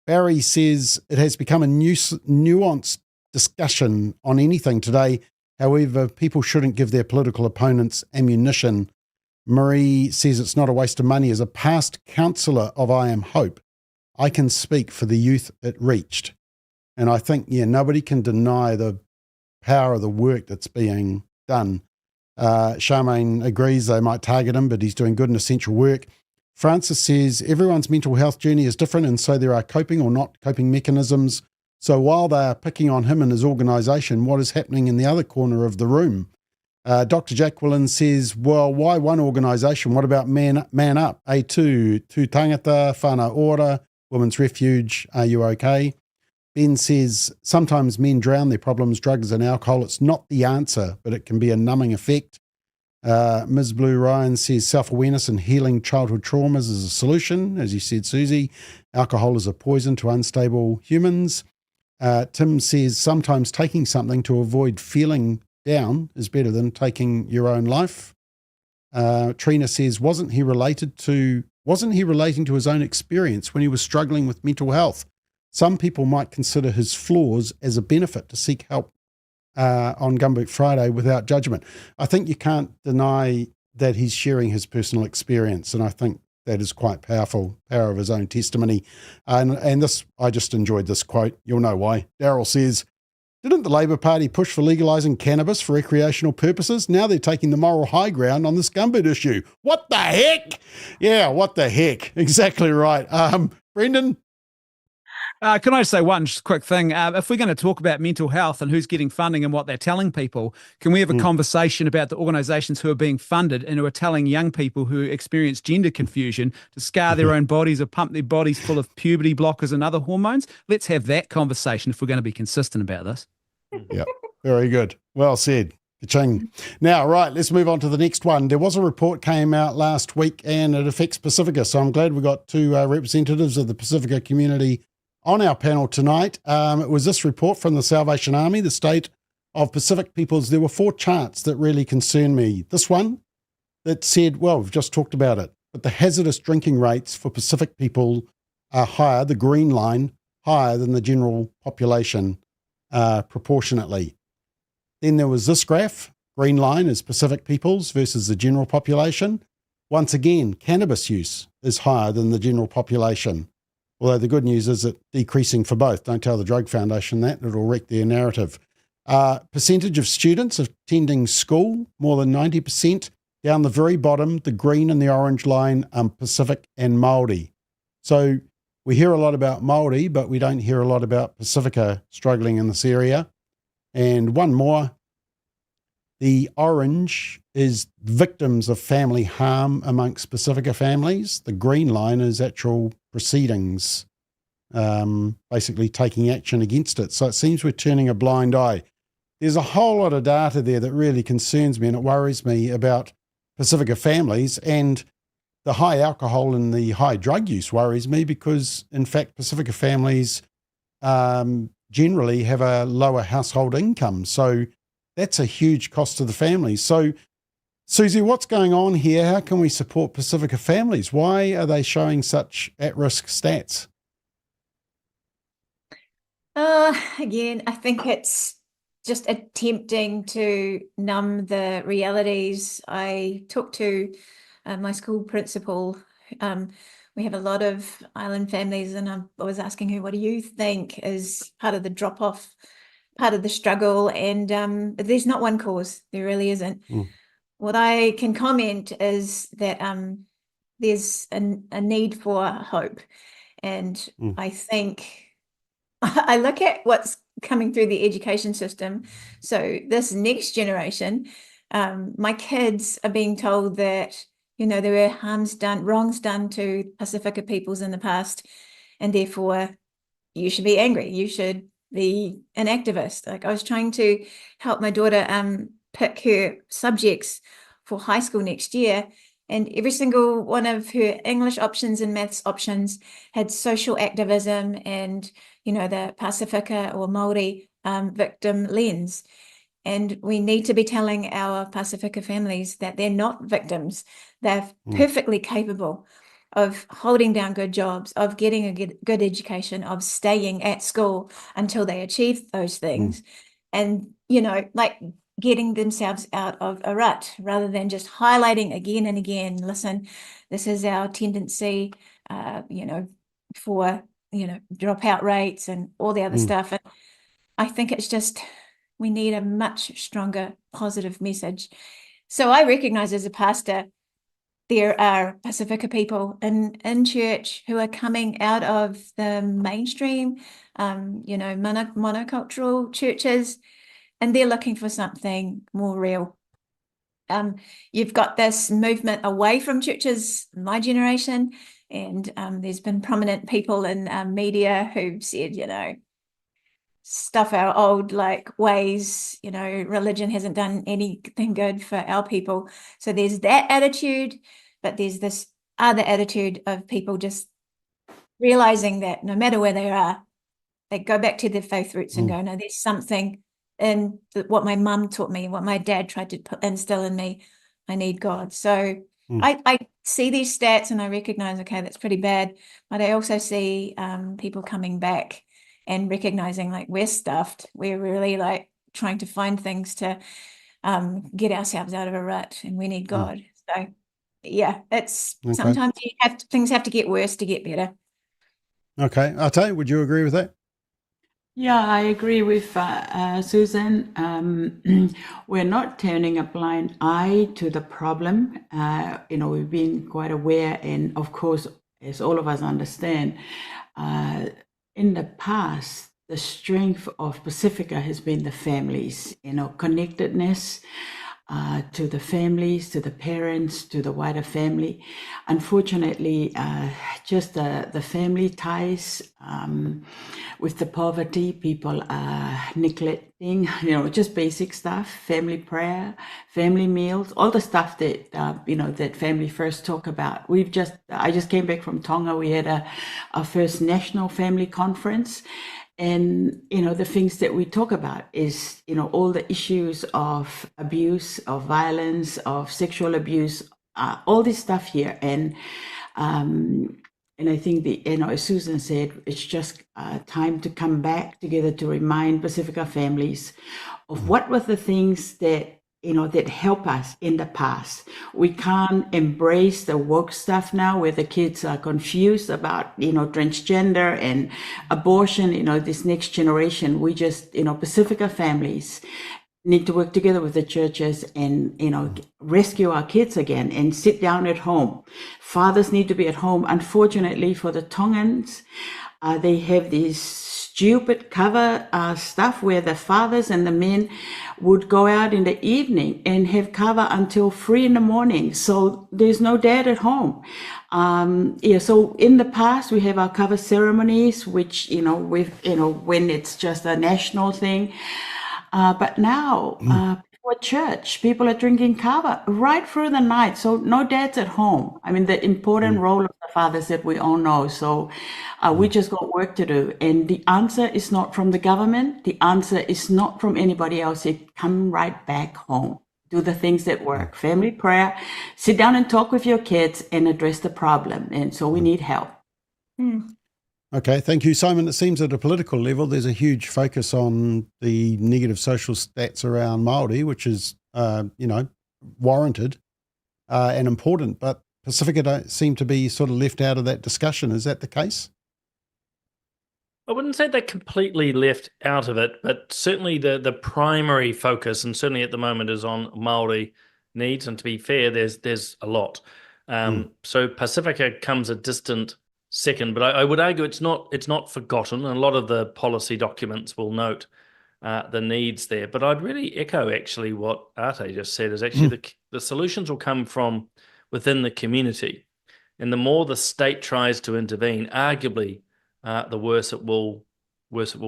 Barry says, it has become a nuanced discussion on anything today. However, people shouldn't give their political opponents ammunition. Marie says it's not a waste of money. As a past counsellor of I Am Hope, I can speak for the youth it reached. And I think, nobody can deny the power of the work that's being done. Charmaine agrees they might target him, but he's doing good and essential work. Francis says everyone's mental health journey is different, and so there are coping or not coping mechanisms. So while they are picking on him and his organisation, what is happening in the other corner of the room? Dr. Jacqueline says, well, why one organisation? What about Man Up, A2, Tu Tangata, Whānau Ora, Women's Refuge, Are You OK? Ben says, sometimes men drown their problems, drugs and alcohol. It's not the answer, but it can be a numbing effect. Ms. Blue Ryan says self-awareness and healing childhood traumas is a solution. As you said, Susie, alcohol is a poison to unstable humans. Tim says sometimes taking something to avoid feeling down is better than taking your own life. Trina says, wasn't he relating to his own experience when he was struggling with mental health? Some people might consider his flaws as a benefit to seek help on Gumboot Friday without judgment. I think you can't deny that he's sharing his personal experience, and I think that is quite powerful, power of his own testimony. And this, I just enjoyed this quote. You'll know why. Daryl says, didn't the Labour Party push for legalising cannabis for recreational purposes? Now they're taking the moral high ground on this Gumboot issue. What the heck? Yeah, what the heck? Exactly right. Brendan? Can I say one just quick thing? If we're going to talk about mental health and who's getting funding and what they're telling people, can we have a conversation about the organisations who are being funded and who are telling young people who experience gender confusion to scar their own bodies or pump their bodies full of puberty blockers and other hormones? Let's have that conversation if we're going to be consistent about this. Yeah, very good. Well said. Ka-ching. Now, right, let's move on to the next one. There was a report came out last week and it affects Pacifica. So I'm glad we got two representatives of the Pacifica community on our panel tonight. It was this report from the Salvation Army, the state of Pacific peoples. There were 4 charts that really concerned me. This one that said, well, we've just talked about it, but the hazardous drinking rates for Pacific people are higher, the green line, higher than the general population proportionately. Then there was this graph, green line is Pacific peoples versus the general population. Once again, cannabis use is higher than the general population. Although the good news is it's decreasing for both. Don't tell the Drug Foundation that, it'll wreck their narrative. Percentage of students attending school, more than 90%. down the very bottom, the green and the orange line, Pacific and Māori. So we hear a lot about Māori, but we don't hear a lot about Pacifica struggling in this area. And one more, the orange is victims of family harm amongst Pacifica families. The green line is actual proceedings, basically taking action against it. So it seems we're turning a blind eye. There's a whole lot of data there that really concerns me, and it worries me about Pacifica families, and the high alcohol and the high drug use worries me because, in fact, Pacifica families generally have a lower household income. So that's a huge cost to the families. So, Susie, what's going on here? How can we support Pacifica families? Why are they showing such at-risk stats? Again, I think it's just attempting to numb the realities. I talked to my school principal. We have a lot of island families, and I was asking her, what do you think is part of the drop-off, part of the struggle? And there's not one cause. There really isn't. What I can comment is that there's a need for hope. And I think I look at what's coming through the education system. So this next generation, my kids are being told that, there were wrongs done to Pacifica peoples in the past, and therefore you should be angry. You should be an activist. Like, I was trying to help my daughter pick her subjects for high school next year, and every single one of her English options and maths options had social activism and, the Pacifica or Māori victim lens. And we need to be telling our Pacifica families that they're not victims. They're perfectly capable of holding down good jobs, of getting a good education, of staying at school until they achieve those things. And, like getting themselves out of a rut rather than just highlighting again and again, listen, this is our tendency, for, dropout rates and all the other stuff. And I think it's just, we need a much stronger positive message. So I recognize as a pastor, there are Pacifica people in church who are coming out of the mainstream, monocultural churches, and they're looking for something more real. You've got this movement away from churches, my generation, and there's been prominent people in media who've said, stuff our old ways, religion hasn't done anything good for our people. So there's that attitude, but there's this other attitude of people just realizing that no matter where they are, they go back to their faith roots and go, no, there's something in what my mum taught me, what my dad tried to instill in me. I need God. So I see these stats and I recognize, okay, that's pretty bad. But I also see people coming back and recognizing we're stuffed. We're really trying to find things to get ourselves out of a rut, and we need God. So yeah, it's sometimes things have to get worse to get better. Okay. Ate, would you agree with that? Yeah, I agree with Susan. We're not turning a blind eye to the problem. We've been quite aware, and of course, as all of us understand, in the past, the strength of Pacifica has been the families, connectedness to the families, to the parents, to the wider family. Unfortunately, just the family ties with the poverty, people are neglecting, just basic stuff, family prayer, family meals, all the stuff that, that Family First talk about. I just came back from Tonga. We had our first national family conference. And, the things that we talk about is, all the issues of abuse, of violence, of sexual abuse, all this stuff here. And I think as Susan said, it's just time to come back together to remind Pacifica families of what were the things that, that help us in the past. We can't embrace the woke stuff now where the kids are confused about, transgender and abortion, this next generation. We just, Pacifica families need to work together with the churches and, rescue our kids again and sit down at home. Fathers need to be at home. Unfortunately for the Tongans, they have these stupid cover stuff where the fathers and the men would go out in the evening and have cover until 3 a.m. So there's no dad at home. So in the past we have our cover ceremonies, which, when it's just a national thing. But now, before church, people are drinking kava right through the night. So no dads at home. I mean, the important role of the fathers that we all know. So we just got work to do. And the answer is not from the government. The answer is not from anybody else. It come right back home. Do the things that work. Family prayer, sit down and talk with your kids and address the problem. And so we need help. Okay, thank you, Simon. It seems at a political level, there's a huge focus on the negative social stats around Māori, which is, warranted and important. But Pacifica don't seem to be sort of left out of that discussion. Is that the case? I wouldn't say they're completely left out of it, but certainly the primary focus, and certainly at the moment, is on Māori needs. And to be fair, there's a lot. So Pacifica comes a distant second, but I would argue it's not forgotten, and a lot of the policy documents will note the needs there. But I'd really echo actually what Ate just said, is actually the solutions will come from within the community, and the more the state tries to intervene, arguably the worse it will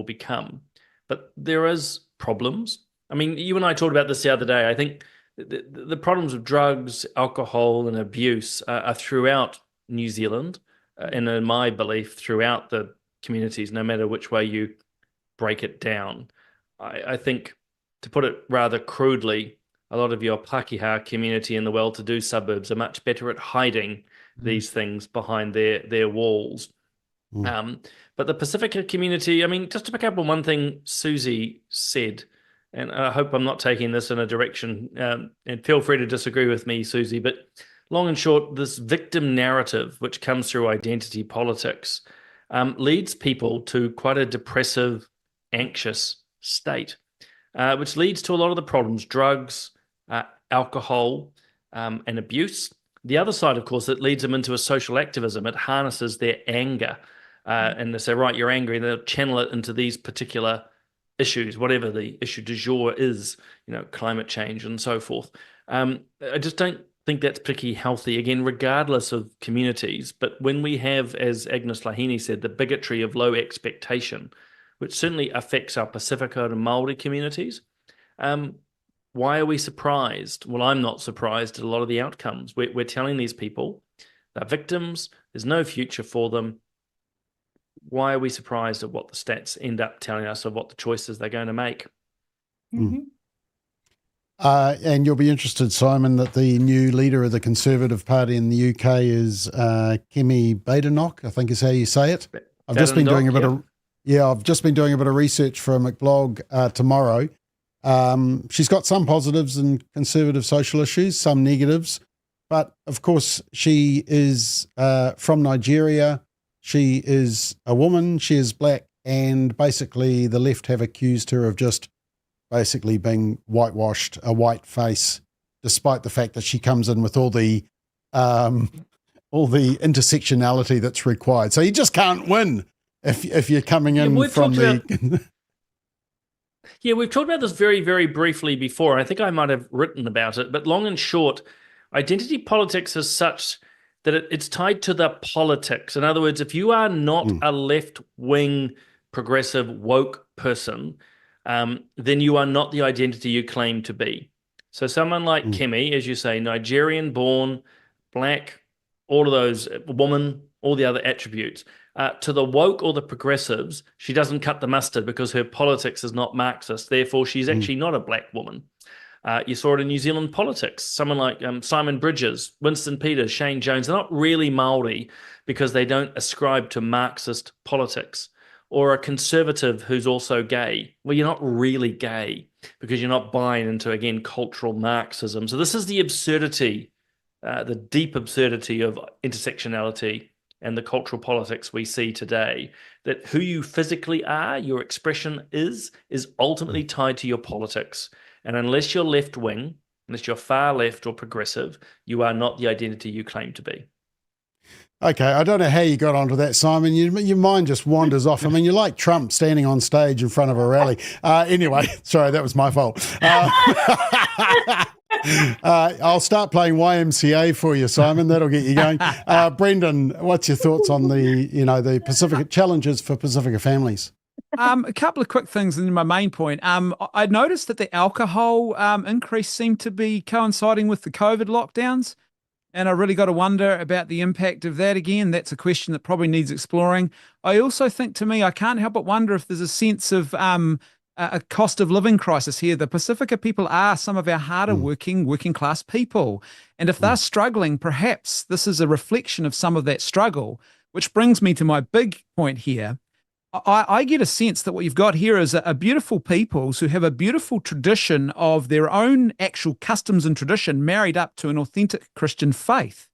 become. But there is problems. I mean, you and I talked about this the other day. I think the problems of drugs, alcohol, and abuse are throughout New Zealand. And in my belief, throughout the communities, no matter which way you break it down. I think, to put it rather crudely, a lot of your Pākehā community in the well-to-do suburbs are much better at hiding these things behind their walls. But the Pacifica community, I mean, just to pick up on one thing Susie said, and I hope I'm not taking this in a direction, and feel free to disagree with me, Susie, but long and short, this victim narrative, which comes through identity politics, leads people to quite a depressive, anxious state, which leads to a lot of the problems: drugs, alcohol, and abuse. The other side, of course, it leads them into a social activism. It harnesses their anger, and they say, right, you're angry, and they'll channel it into these particular issues, whatever the issue du jour is, climate change and so forth. I just don't think that's particularly healthy, again, regardless of communities. But when we have, as Agnes Lahini said, the bigotry of low expectation, which certainly affects our Pacifica and Māori communities, why are we surprised? Well, I'm not surprised at a lot of the outcomes. We're telling these people they're victims, there's no future for them. Why are we surprised at what the stats end up telling us of what the choices they're going to make? And you'll be interested, Simon, that the new leader of the Conservative Party in the UK is Kemi Badenoch, I think is how you say it. I've just been doing a bit of research for a McBlog tomorrow. She's got some positives in conservative social issues, some negatives, but of course she is from Nigeria. She is a woman, she is black, and basically the left have accused her of just basically being whitewashed, a white face, despite the fact that she comes in with all the intersectionality that's required. So you just can't win if you're coming in from the... Yeah, we've talked about this very, very briefly before. I think I might have written about it, but long and short, identity politics is such that it's tied to the politics. In other words, if you are not a left-wing, progressive, woke person, then you are not the identity you claim to be. So someone like Kemi, as you say, Nigerian-born, black, all of those, woman, all the other attributes. To the woke or the progressives, she doesn't cut the mustard because her politics is not Marxist. Therefore, she's actually not a black woman. You saw it in New Zealand politics. Someone like Simon Bridges, Winston Peters, Shane Jones, they're not really Māori because they don't ascribe to Marxist politics. Or a conservative who's also gay. Well, you're not really gay because you're not buying into, again, cultural Marxism. So this is the absurdity, the deep absurdity of intersectionality and the cultural politics we see today, that who you physically are, your expression is ultimately tied to your politics. And unless you're left wing, unless you're far left or progressive, you are not the identity you claim to be. Okay, I don't know how you got onto that, Simon. Your mind just wanders off. I mean, you're like Trump standing on stage in front of a rally. Anyway, sorry, that was my fault. I'll start playing YMCA for you, Simon. That'll get you going. Brendan, what's your thoughts on the Pacifica challenges for Pacifica families? A couple of quick things in my main point. I noticed that the alcohol increase seemed to be coinciding with the COVID lockdowns. And I really got to wonder about the impact of that again. That's a question that probably needs exploring. I also think, I can't help but wonder if there's a sense of a cost of living crisis here. The Pacifica people are some of our harder working class people. And if they're struggling, perhaps this is a reflection of some of that struggle, which brings me to my big point here. I get a sense that what you've got here is a beautiful peoples who have a beautiful tradition of their own actual customs and tradition married up to an authentic Christian faith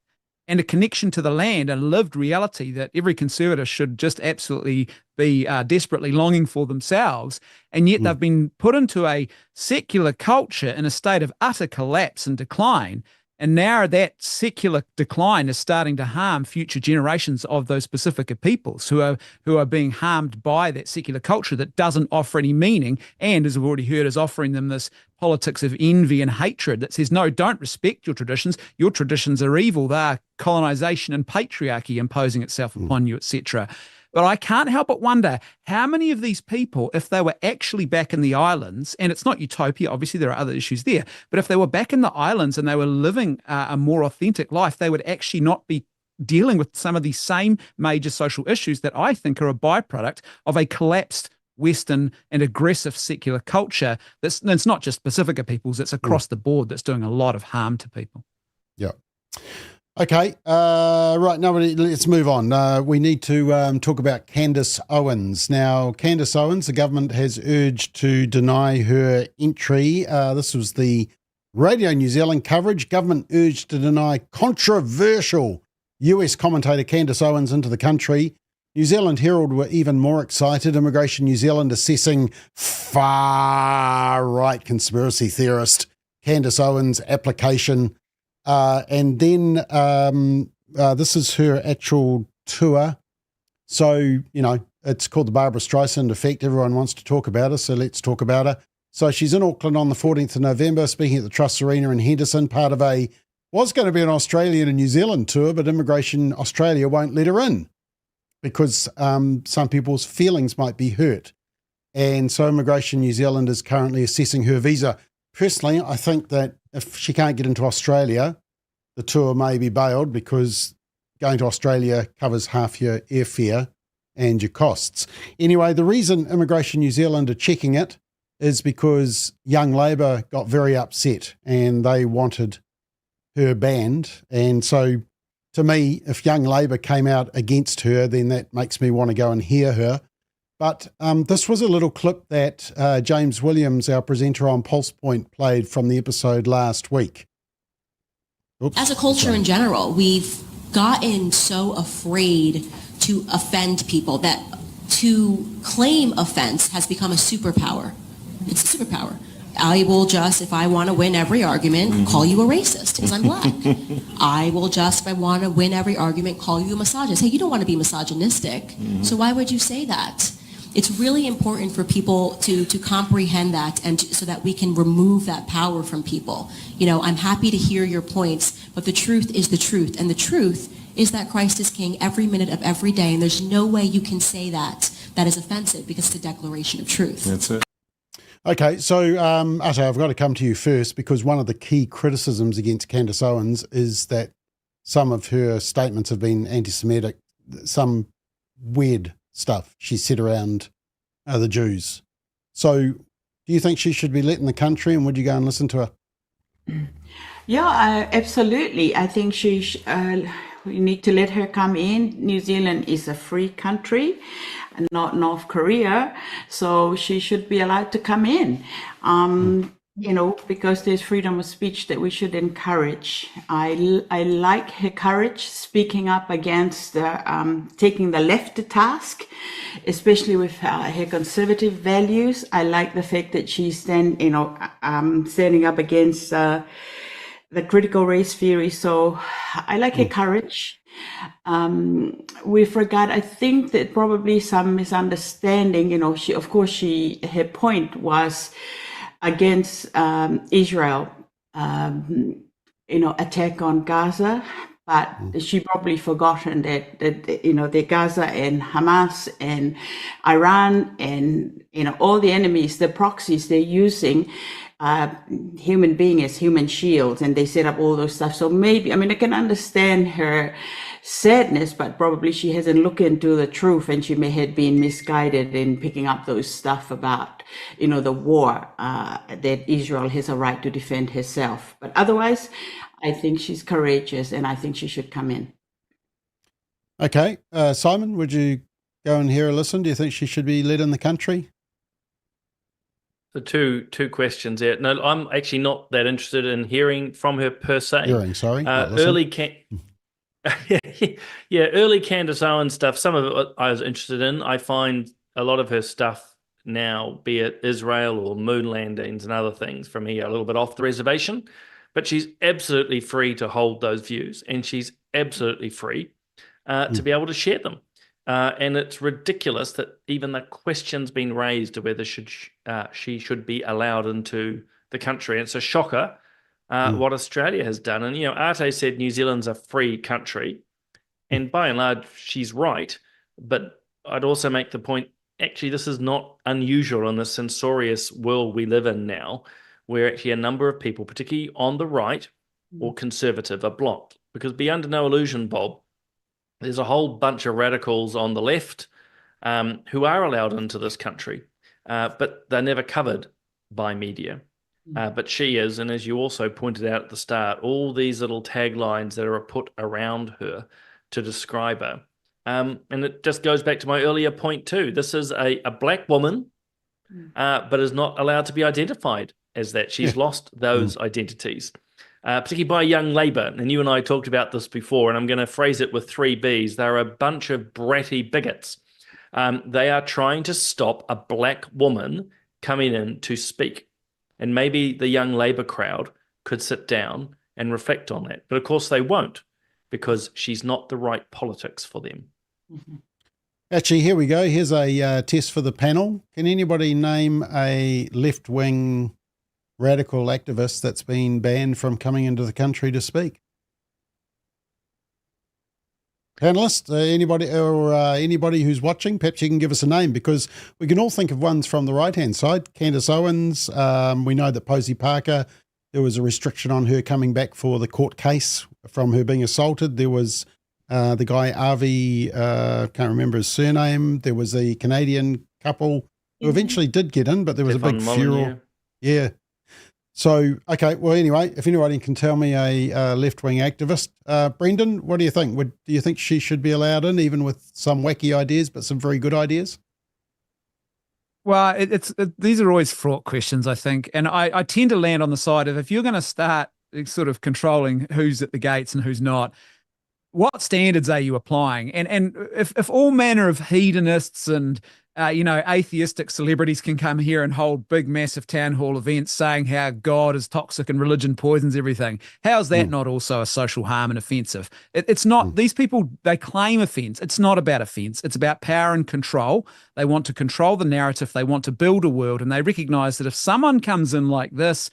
and a connection to the land and lived reality that every conservative should just absolutely be desperately longing for themselves. And yet they've been put into a secular culture in a state of utter collapse and decline. And now that secular decline is starting to harm future generations of those Pacifica peoples who are being harmed by that secular culture that doesn't offer any meaning and, as we've already heard, is offering them this politics of envy and hatred that says, no, don't respect your traditions. Your traditions are evil. They're colonization and patriarchy imposing itself upon you, etc. But I can't help but wonder how many of these people, if they were actually back in the islands, and it's not utopia, obviously there are other issues there, but if they were back in the islands and they were living a more authentic life, they would actually not be dealing with some of these same major social issues that I think are a byproduct of a collapsed Western and aggressive secular culture that's not just Pacifica peoples, it's across the board that's doing a lot of harm to people. Yeah. Okay, right, now let's move on. We need to talk about Candace Owens. Now, Candace Owens, the government has urged to deny her entry. This was the Radio New Zealand coverage. Government urged to deny controversial US commentator Candace Owens into the country. New Zealand Herald were even more excited. Immigration New Zealand assessing far-right conspiracy theorist Candace Owens' application. And then this is her actual tour. So, it's called the Barbara Streisand effect. Everyone wants to talk about her, so let's talk about her. So she's in Auckland on the 14th of November, speaking at the Trust Arena in Henderson, part of was going to be an Australian and New Zealand tour, but Immigration Australia won't let her in because some people's feelings might be hurt. And so Immigration New Zealand is currently assessing her visa. Personally, I think that if she can't get into Australia, the tour may be bailed because going to Australia covers half your airfare and your costs. Anyway, the reason Immigration New Zealand are checking it is because Young Labour got very upset and they wanted her banned. And so to me, if Young Labour came out against her, then that makes me want to go and hear her. But this was a little clip that James Williams, our presenter on Pulse Point, played from the episode last week. Oops, as a culture in general, we've gotten so afraid to offend people that to claim offense has become a superpower. It's a superpower. I will just, if I want to win every argument, call you a racist because I'm black. I will just, if I want to win every argument, call you a misogynist. Hey, you don't want to be misogynistic, so why would you say that? It's really important for people to comprehend that and so that we can remove that power from people. I'm happy to hear your points, but the truth is the truth. And the truth is that Christ is king every minute of every day. And there's no way you can say that is offensive because it's a declaration of truth. That's it. Okay, so Ate, I've got to come to you first because one of the key criticisms against Candace Owens is that some of her statements have been anti-Semitic, some weird stuff she said around the Jews. So do you think she should be let in the country, and would you go and listen to her? Yeah, absolutely. I think we need to let her come in. New Zealand is a free country, not North Korea, so she should be allowed to come in. because there's freedom of speech that we should encourage. I like her courage speaking up against taking the left to task, especially with her conservative values. I like the fact that she's standing up against the critical race theory. So I like her courage. With regard, I think that probably some misunderstanding. Her point was against Israel, attack on Gaza, but she probably forgotten that the Gaza and Hamas and Iran and all the enemies, the proxies they're using, human being as human shields, and they set up all those stuff. So maybe, I can understand her sadness, but probably she hasn't looked into the truth, and she may have been misguided in picking up those stuff about, the war, that Israel has a right to defend herself. But otherwise, I think she's courageous, and I think she should come in. Okay. Simon, would you go and hear her listen? Do you think she should be led in the country? The two questions there. No, I'm actually not that interested in hearing from her per se. Early Candace Owens stuff, some of it I was interested in. I find a lot of her stuff now, be it Israel or moon landings and other things, from here a little bit off the reservation, but she's absolutely free to hold those views, and she's absolutely free to be able to share them. And it's ridiculous that even the question's been raised to whether she should be allowed into the country. And it's a shocker what Australia has done. And, Arte said New Zealand's a free country, and by and large, she's right. But I'd also make the point, actually, this is not unusual in the censorious world we live in now, where actually a number of people, particularly on the right or conservative, are blocked. Because be under no illusion, Bob, there's a whole bunch of radicals on the left who are allowed into this country, but they're never covered by media. But she is, and as you also pointed out at the start, all these little taglines that are put around her to describe her. And it just goes back to my earlier point too. This is a black woman, but is not allowed to be identified as that. She's lost those identities, particularly by young Labour. And you and I talked about this before, and I'm going to phrase it with 3 Bs. They're a bunch of bratty bigots. They are trying to stop a black woman coming in to speak. And maybe the young Labour crowd could sit down and reflect on that. But of course they won't, because she's not the right politics for them. Actually, here we go. Here's a test for the panel. Can anybody name a left-wing radical activist that's been banned from coming into the country to speak? Panelists, anybody who's watching, perhaps you can give us a name, because we can all think of ones from the right-hand side. Candace Owens, we know that Posey Parker, there was a restriction on her coming back for the court case from her being assaulted. There was the guy, Avi, can't remember his surname. There was a Canadian couple who eventually did get in, but there was a big furor. Yeah. So, okay, well, anyway, if anybody can tell me a left-wing activist. Brendan, what do you think? Do you think she should be allowed in, even with some wacky ideas, but some very good ideas? Well, these are always fraught questions, I think. And I tend to land on the side of, if you're going to start sort of controlling who's at the gates and who's not, what standards are you applying? And if all manner of hedonists and atheistic celebrities can come here and hold big, massive town hall events saying how God is toxic and religion poisons everything, how's that not also a social harm and offensive? It's not. These people, they claim offense. It's not about offense. It's about power and control. They want to control the narrative. They want to build a world, and they recognize that if someone comes in like this,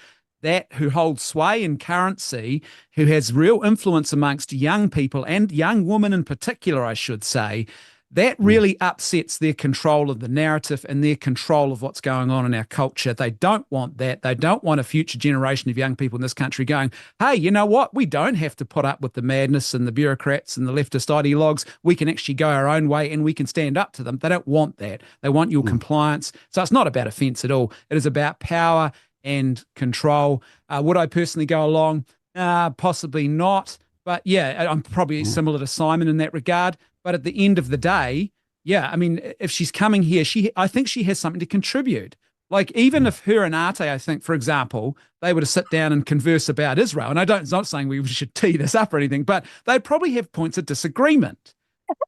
who holds sway and currency, who has real influence amongst young people and young women in particular, I should say, that really upsets their control of the narrative and their control of what's going on in our culture. They don't want that. They don't want a future generation of young people in this country going, hey, you know what? We don't have to put up with the madness and the bureaucrats and the leftist ideologues. We can actually go our own way and we can stand up to them. They don't want that. They want your compliance. So it's not about offence at all. It is about power and control. Would I personally go along? Possibly not. But yeah, I'm probably similar to Simon in that regard. But at the end of the day, yeah, I mean, if she's coming here, I think she has something to contribute. Like, even if her and Ate, I think, for example, they were to sit down and converse about Israel, and I'm not saying we should tee this up or anything, but they'd probably have points of disagreement.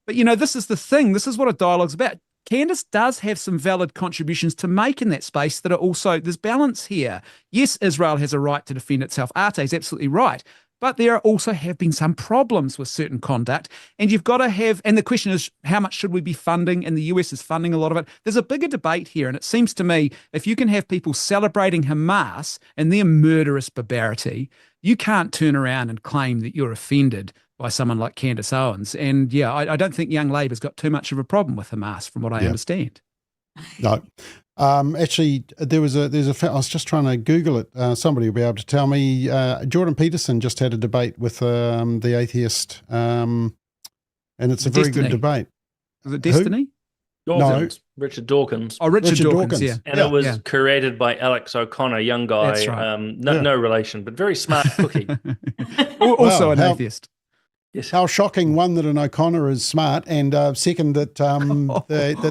But, this is the thing. This is what a dialogue's about. Candace does have some valid contributions to make in that space that are also, there's balance here. Yes, Israel has a right to defend itself. Ate is absolutely right. But there also have been some problems with certain conduct. And you've got to have, and the question is, how much should we be funding? And the US is funding a lot of it. There's a bigger debate here. And it seems to me, if you can have people celebrating Hamas and their murderous barbarity, you can't turn around and claim that you're offended by someone like Candace Owens. And yeah, I don't think Young Labour's got too much of a problem with Hamas, from what I understand. No. Actually, there's I was just trying to Google it. Somebody will be able to tell me. Jordan Peterson just had a debate with the atheist, and it's a very good debate. Was it Destiny? Dawkins. No. Richard Dawkins. Oh, Richard Dawkins, yeah. And it was created by Alex O'Connor, young guy. That's right. No relation, but very smart cookie. Also an atheist. Yes. How shocking, one, that an O'Connor is smart, and second, that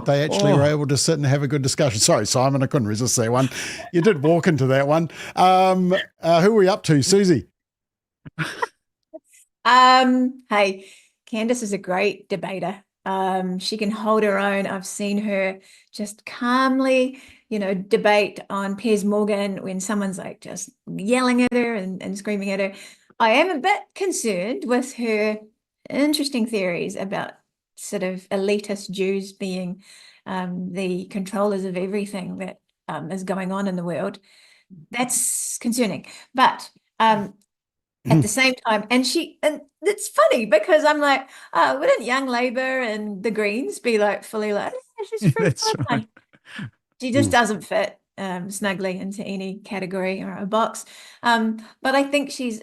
they actually were able to sit and have a good discussion. Sorry, Simon, I couldn't resist that one. You did walk into that one. Who are we up to, Susie? Hey, Candace is a great debater. She can hold her own. I've seen her just calmly, debate on Piers Morgan when someone's like just yelling at her and screaming at her. I am a bit concerned with her interesting theories about sort of elitist Jews being the controllers of everything that is going on in the world. That's concerning. But at the same time, and it's funny because I'm like, wouldn't Young Labour and the Greens be like fully like, she's free? Right. She just doesn't fit snugly into any category or a box. But I think she's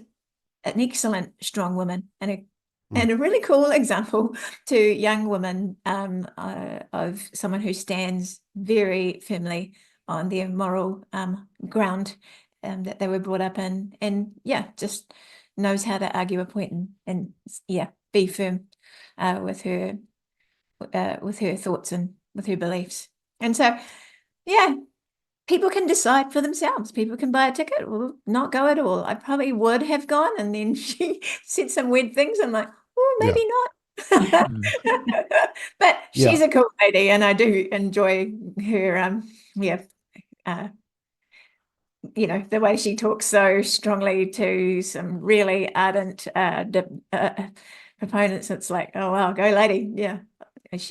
an excellent, strong woman and a really cool example to young women of someone who stands very firmly on their moral ground that they were brought up in, and just knows how to argue a point and be firm with her thoughts and with her beliefs. And so, people can decide for themselves. People can buy a ticket or not go at all. I probably would have gone, and then she said some weird things. I'm like, maybe not. But she's a cool lady, and I do enjoy her. The way she talks so strongly to some really ardent proponents. It's like, oh wow, go lady, yeah.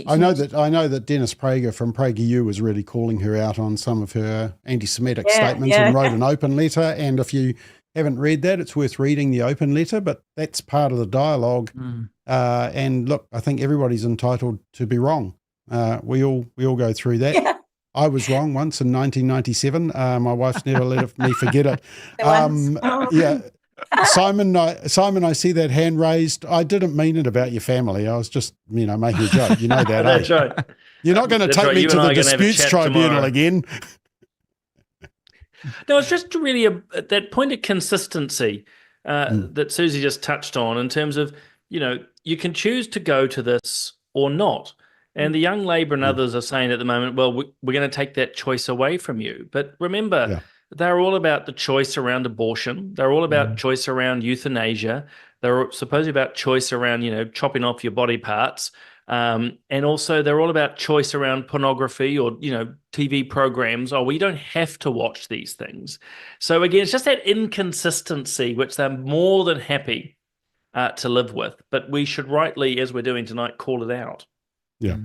I know that Dennis Prager from PragerU was really calling her out on some of her anti-Semitic statements and wrote an open letter. And if you haven't read that, it's worth reading the open letter, but that's part of the dialogue. And look, I think everybody's entitled to be wrong. We all go through that. Yeah. I was wrong once in 1997. My wife's never let me forget it. Simon, I see that hand raised. I didn't mean it about your family. I was just, making a joke. You know that, That's right. You're not going to take me to the disputes tribunal again. No, it's just really that point of consistency that Susie just touched on in terms of, you can choose to go to this or not. And the Young Labour and others are saying at the moment, well, we're going to take that choice away from you. But remember, they're all about the choice around abortion. They're all about choice around euthanasia. They're supposedly about choice around, chopping off your body parts. And also they're all about choice around pornography or, TV programs. Oh, we don't have to watch these things. So again, it's just that inconsistency, which they're more than happy to live with. But we should rightly, as we're doing tonight, call it out. Yeah.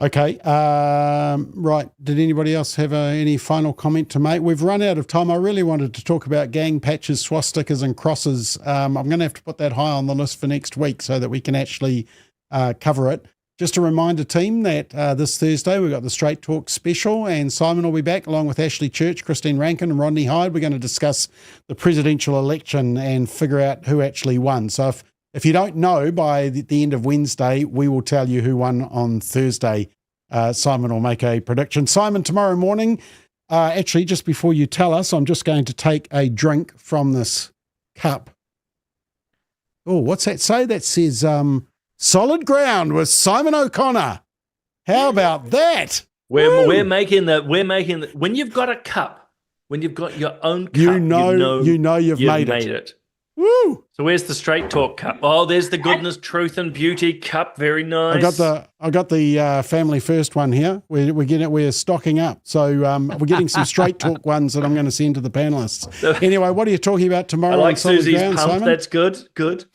Okay. Right. Did anybody else have any final comment to make? We've run out of time. I really wanted to talk about gang patches, swastikas and crosses. I'm going to have to put that high on the list for next week so that we can actually cover it. Just a reminder, team, that this Thursday we've got the Straight Talk special, and Simon will be back along with Ashley Church, Christine Rankin and Rodney Hyde. We're going to discuss the presidential election and figure out who actually won. So if you don't know by the end of Wednesday, we will tell you who won on Thursday. Simon will make a prediction. Simon, tomorrow morning, actually, just before you tell us, I'm just going to take a drink from this cup. Oh, what's that say? That says Solid Ground with Simon O'Connor. How about that? We're making the when you've got a cup, when you've got your own cup, you know you've made it. Woo! So where's the Straight Talk cup? Oh, there's the Goodness, Truth and Beauty cup. Very nice. I got the Family First one here. We're stocking up, so we're getting some Straight Talk ones that I'm going to send to the panelists. Anyway, what are you talking about tomorrow? I like on Solid Susie's Ground, pump. Simon? That's good.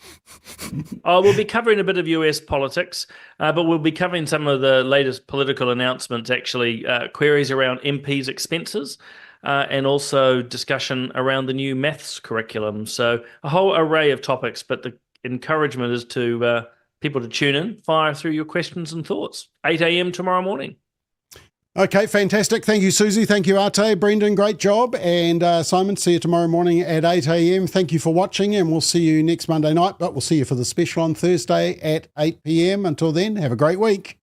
We'll be covering a bit of US politics, but we'll be covering some of the latest political announcements. Actually, queries around MPs' expenses. And also discussion around the new maths curriculum. So a whole array of topics, but the encouragement is to people to tune in, fire through your questions and thoughts. 8 a.m. tomorrow morning. Okay, fantastic. Thank you, Susie. Thank you, Arte. Brendan, great job. And Simon, see you tomorrow morning at 8 a.m. Thank you for watching, and we'll see you next Monday night, but we'll see you for the special on Thursday at 8 p.m. Until then, have a great week.